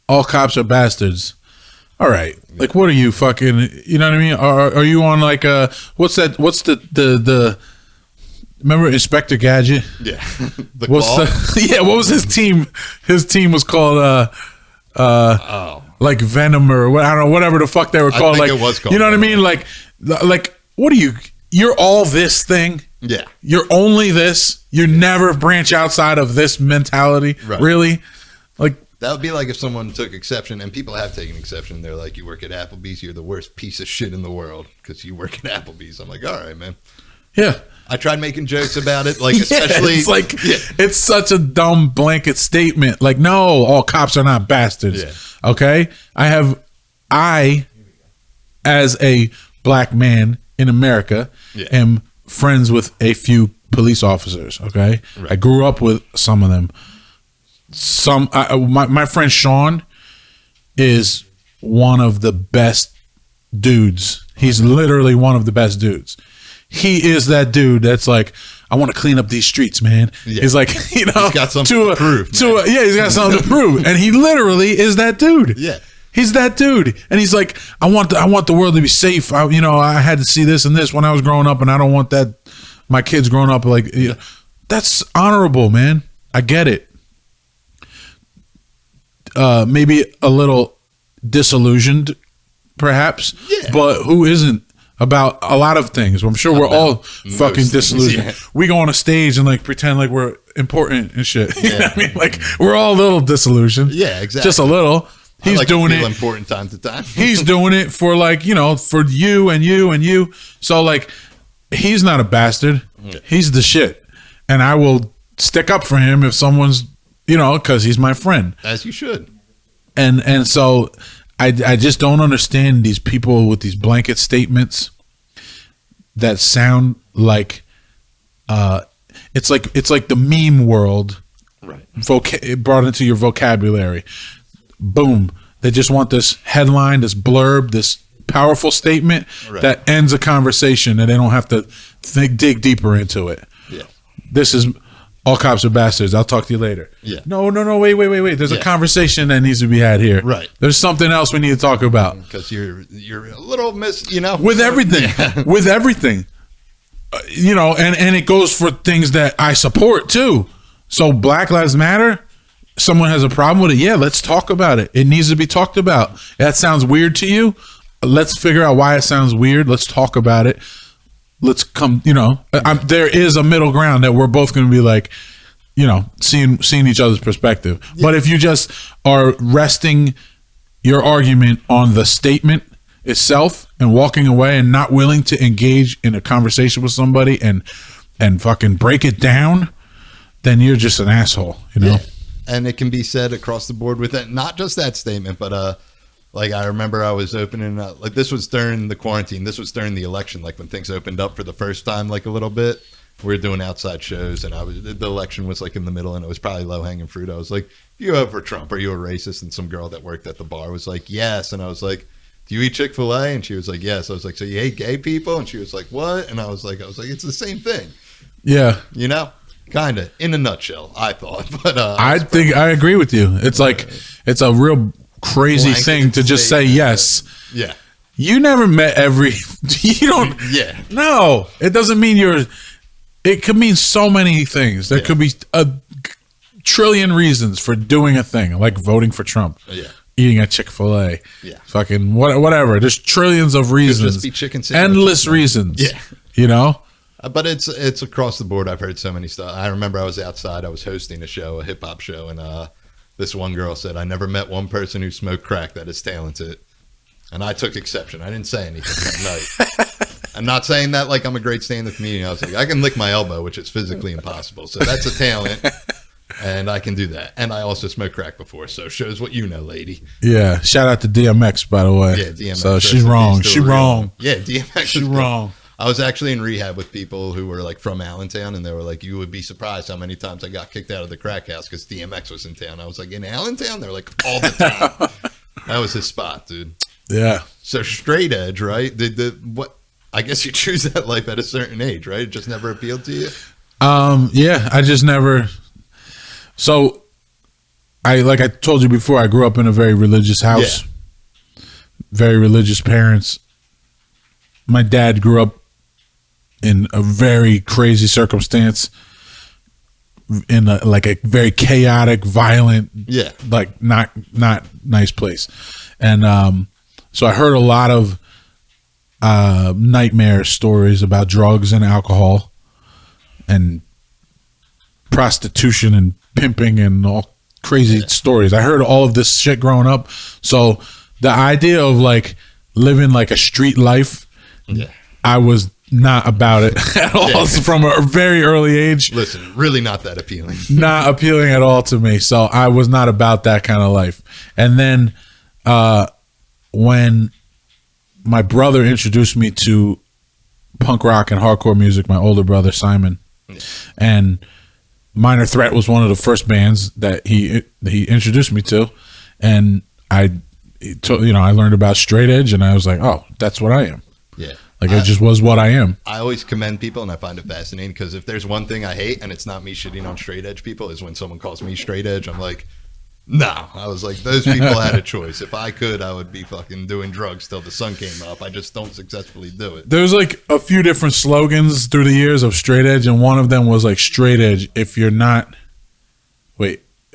All cops are bastards. All right. Like, what are you fucking, you know what I mean? Are you on like what's the remember Inspector Gadget? Yeah. The What's claw? what was his team? His team was called Oh. like Venom or what, I don't know, whatever the fuck they were called. think Like, it was called you know what I Venom. mean? Like what are you? You're all this thing. Yeah. You're only this. You never branch outside of this mentality. Right. Really? Like, That would be like if someone took exception, and people have taken exception. They're like, you work at Applebee's, you're the worst piece of shit in the world because you work at Applebee's. I'm like, all right, man. yeah. I tried making jokes about it, like especially. Yeah, it's like Yeah. it's such a dumb blanket statement. Like, no, all cops are not bastards. Yeah. Okay? I as a black man in America Yeah. am friends with a few police officers, okay? Right. I grew up with some of them. My friend Sean is one of the best dudes. He's literally one of the best dudes. He is that dude that's like, I want to clean up these streets, man. Yeah. He's like, you know, He's got something to prove, man. he's got something to prove, and he literally is that dude. Yeah. He's that dude, and he's like, I want the world to be safe. I had to see this and this when I was growing up, and I don't want that. My kids growing up like, that's honorable, man. I get it. Maybe a little disillusioned, perhaps. Yeah. But who isn't about a lot of things? I'm sure we're all fucking things, disillusioned. yeah. We go on a stage and like pretend like we're important and shit. You know Yeah. what I mean? Like, we're all a little disillusioned. Yeah, exactly. Just a little. I He's like to doing feel it. important time to time. He's doing it for like, for you and you and you. So like, he's not a bastard. Yeah. He's the shit. And I will stick up for him if someone's, because he's my friend. As you should. And so I just don't understand these people with these blanket statements. that sound like it's like the meme world, Right. Brought into your vocabulary. Boom. They just want this headline, this blurb, this powerful statement that ends a conversation, and they don't have to dig deeper into it. Yeah. This is all cops are bastards. I'll talk to you later. Yeah. No. Wait. There's a conversation that needs to be had here. Right. There's something else we need to talk about. Because you're a little with everything. With everything. And it goes for things that I support too. So Black Lives Matter, someone has a problem with it. Yeah, let's talk about it. It needs to be talked about. That sounds weird to you. Let's figure out why it sounds weird. Let's talk about it. Let's come, there is a middle ground that we're both going to be like, seeing each other's perspective. Yeah. But if you just are resting your argument on the statement itself and walking away and not willing to engage in a conversation with somebody and fucking break it down, then you're just an asshole, Yeah. And it can be said across the board with it, not just that statement, but like I remember I was opening like this was during the quarantine, this was during the election, like when things opened up for the first time, like a little bit. We were doing outside shows, and the election was like in the middle, and it was probably low hanging fruit. I was like, "Do you vote for Trump? Are you a racist?" And some girl that worked at the bar was like, "Yes," and I was like, "Do you eat Chick-fil-A?" And she was like, "Yes." I was like, "So you hate gay people?" And she was like, "What?" And I was like, "It's the same thing." Yeah, kind of in a nutshell, I thought. But I think I agree with you. It's like it's a real crazy thing to just say yes. Yeah. You never met you don't. Yeah. No, it doesn't mean it could mean so many things. There could be a trillion reasons for doing a thing, like voting for Trump. Yeah. Eating a Chick-fil-A. Yeah. Fucking whatever. There's trillions of reasons. Could just be chicken sandwiches. Endless reasons. Yeah. But it's across the board. I've heard so many stuff. I remember I was outside. I was hosting a hip hop show, and this one girl said, "I never met one person who smoked crack that is talented." And I took exception. I didn't say anything that night. I'm not saying that like I'm a great stand-up comedian. I was like, I can lick my elbow, which is physically impossible. So that's a talent, and I can do that. And I also smoked crack before, so shows what you know, lady. Yeah. Shout out to DMX, by the way. Yeah, DMX. So she's wrong. She's wrong. Yeah, DMX. She's wrong. I was actually in rehab with people who were like from Allentown, and they were like, "You would be surprised how many times I got kicked out of the crack house because DMX was in town." I was like, "In Allentown?" They're like, "All the time." That was his spot, dude. Yeah. So straight edge, right? What? I guess you choose that life at a certain age, right? It just never appealed to you. Yeah, I just never. So, like I told you before, I grew up in a very religious house. Yeah. Very religious parents. My dad grew up in a very crazy circumstance, in a very chaotic, violent, like not nice place, and so I heard a lot of nightmare stories about drugs and alcohol, and prostitution and pimping and all crazy stories. I heard all of this shit growing up, so the idea of like living like a street life. Yeah. I was not about it at all from a very early age. Listen, really not that appealing. Not appealing at all to me. So I was not about that kind of life. And then when my brother introduced me to punk rock and hardcore music, my older brother Simon, and Minor Threat was one of the first bands that he introduced me to, and I learned about straight edge, and I was like, oh, that's what I am. Yeah. Like it just was what I am. I always commend people, and I find it fascinating because if there's one thing I hate, and it's not me shitting on straight edge people, is when someone calls me straight edge. I'm like, no. I was like, those people had a choice. If I could, I would be fucking doing drugs till the sun came up. I just don't successfully do it. There's like a few different slogans through the years of straight edge, and one of them was like straight edge. If you're not,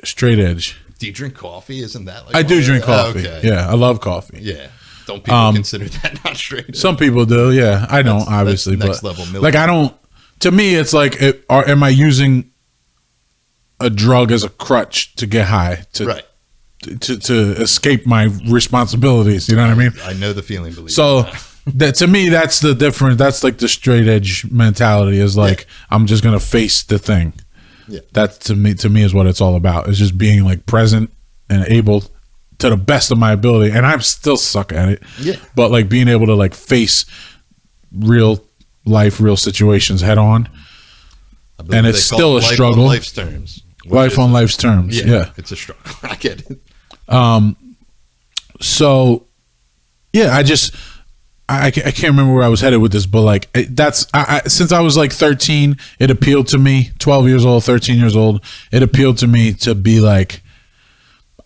straight edge. Do you drink coffee? Isn't that like? I do drink coffee. Oh, okay. Yeah, I love coffee. Yeah. Don't people consider that not straight edge? Some people do. Yeah, I don't obviously, next but level like I don't. To me, it's like, am I using a drug as a crutch to get high to escape my responsibilities? You know what I mean? I know the feeling. Believe so. That to me, that's the difference. That's like the straight edge mentality. Is like I'm just gonna face the thing. Yeah. That to me is what it's all about. It's just being like present and able to the best of my ability, and I'm still suck at it. Yeah. But like being able to like face real life, real situations head on. And it's still a struggle. On life's terms. Life on life's terms. Yeah. It's a struggle. I get it. So, yeah, I can't remember where I was headed with this, but like since I was like 13, it appealed to me. 12 years old, 13 years old, it appealed to me to be like,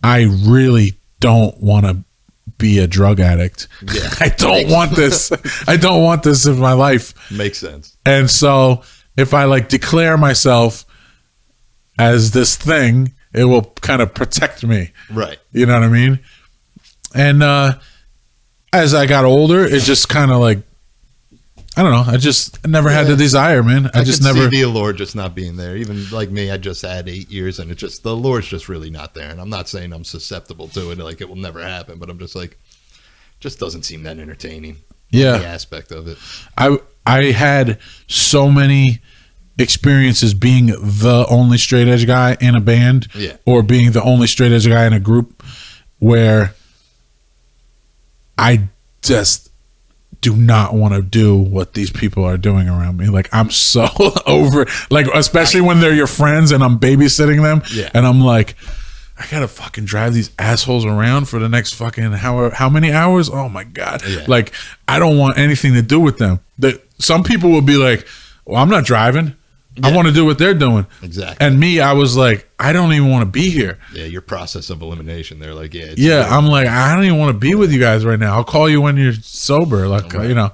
I really don't want to be a drug addict. Yeah, I don't want this. I don't want this in my life. Makes sense. And so, if I like declare myself as this thing, it will kind of protect me. Right. You know what I mean? And as I got older, it just kind of like, I don't know. I just never had the desire, man. I just never see the allure just not being there. Even like me, I just had 8 years, and the allure's just really not there. And I'm not saying I'm susceptible to it, like it will never happen, but I'm just like, just doesn't seem that entertaining. Yeah, the aspect of it. I had so many experiences being the only straight edge guy in a band, or being the only straight edge guy in a group, where I just do not want to do what these people are doing around me. Like, I'm so over, like, especially when they're your friends and I'm babysitting them. Yeah. And I'm like, I gotta fucking drive these assholes around for the next fucking how many hours? Oh my God. Yeah. Like, I don't want anything to do with them. Some people will be like, well, I'm not driving. Yeah. I want to do what they're doing. Exactly. And me, I was like, I don't even want to be here. Yeah, your process of elimination. They're like, I'm like, I don't even want to be with you guys right now. I'll call you when you're sober. Like, you know.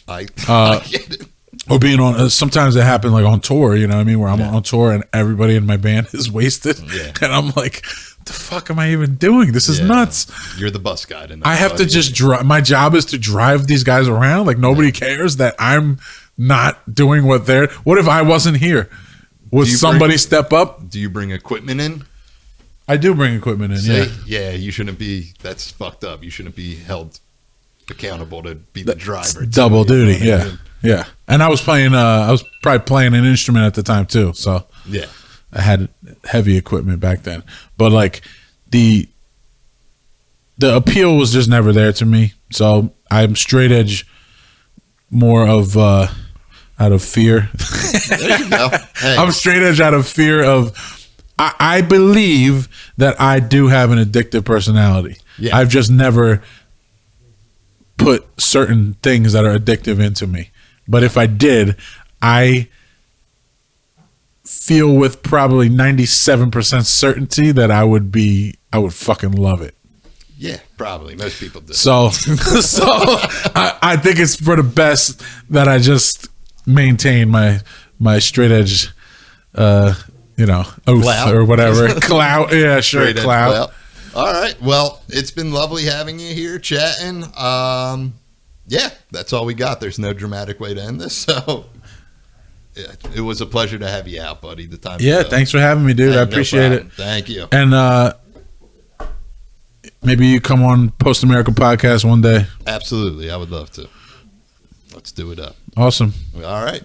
I get it. Or being on, sometimes it happens like on tour, you know what I mean? Where I'm on tour and everybody in my band is wasted. Yeah. And I'm like, the fuck am I even doing? This is nuts. You're the bus guy. I have to just drive. My job is to drive these guys around. Like, nobody cares that I'm not doing what they're. What if I wasn't here? Would somebody step up? Do you bring equipment in? I do bring equipment in. Yeah, you shouldn't be. That's fucked up. You shouldn't be held accountable to be the driver. Double duty. Yeah. And I was playing. I was probably playing an instrument at the time too. So yeah, I had heavy equipment back then. But like the appeal was just never there to me. So I'm straight edge more of out of fear. There you go. Hey. I'm straight edge out of fear of. I believe that I do have an addictive personality. Yeah. I've just never put certain things that are addictive into me. But if I did, I feel with probably 97% certainty that I would fucking love it. Yeah, probably. Most people do. So I think it's for the best that I just maintain my straight edge, oath clout. or whatever. Clout. Yeah, sure. Straight edge Clout. All right. Well, it's been lovely having you here chatting. Yeah, that's all we got. There's no dramatic way to end this. So it was a pleasure to have you out, buddy. The time. Yeah, thanks for having me, dude. Hey, I appreciate it. Thank you. And maybe you come on Post America Podcast one day. Absolutely. I would love to. Let's do it up. Awesome. All right.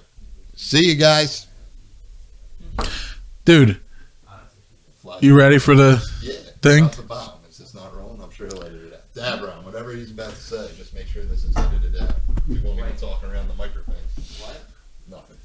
See you guys. Dude, you ready for the thing? Off the bottom. It's just not rolling. I'm sure he'll edit it out. Dabron, whatever he's about to say, just make sure this is edited out. We won't be talking around the microphone. What? Nothing.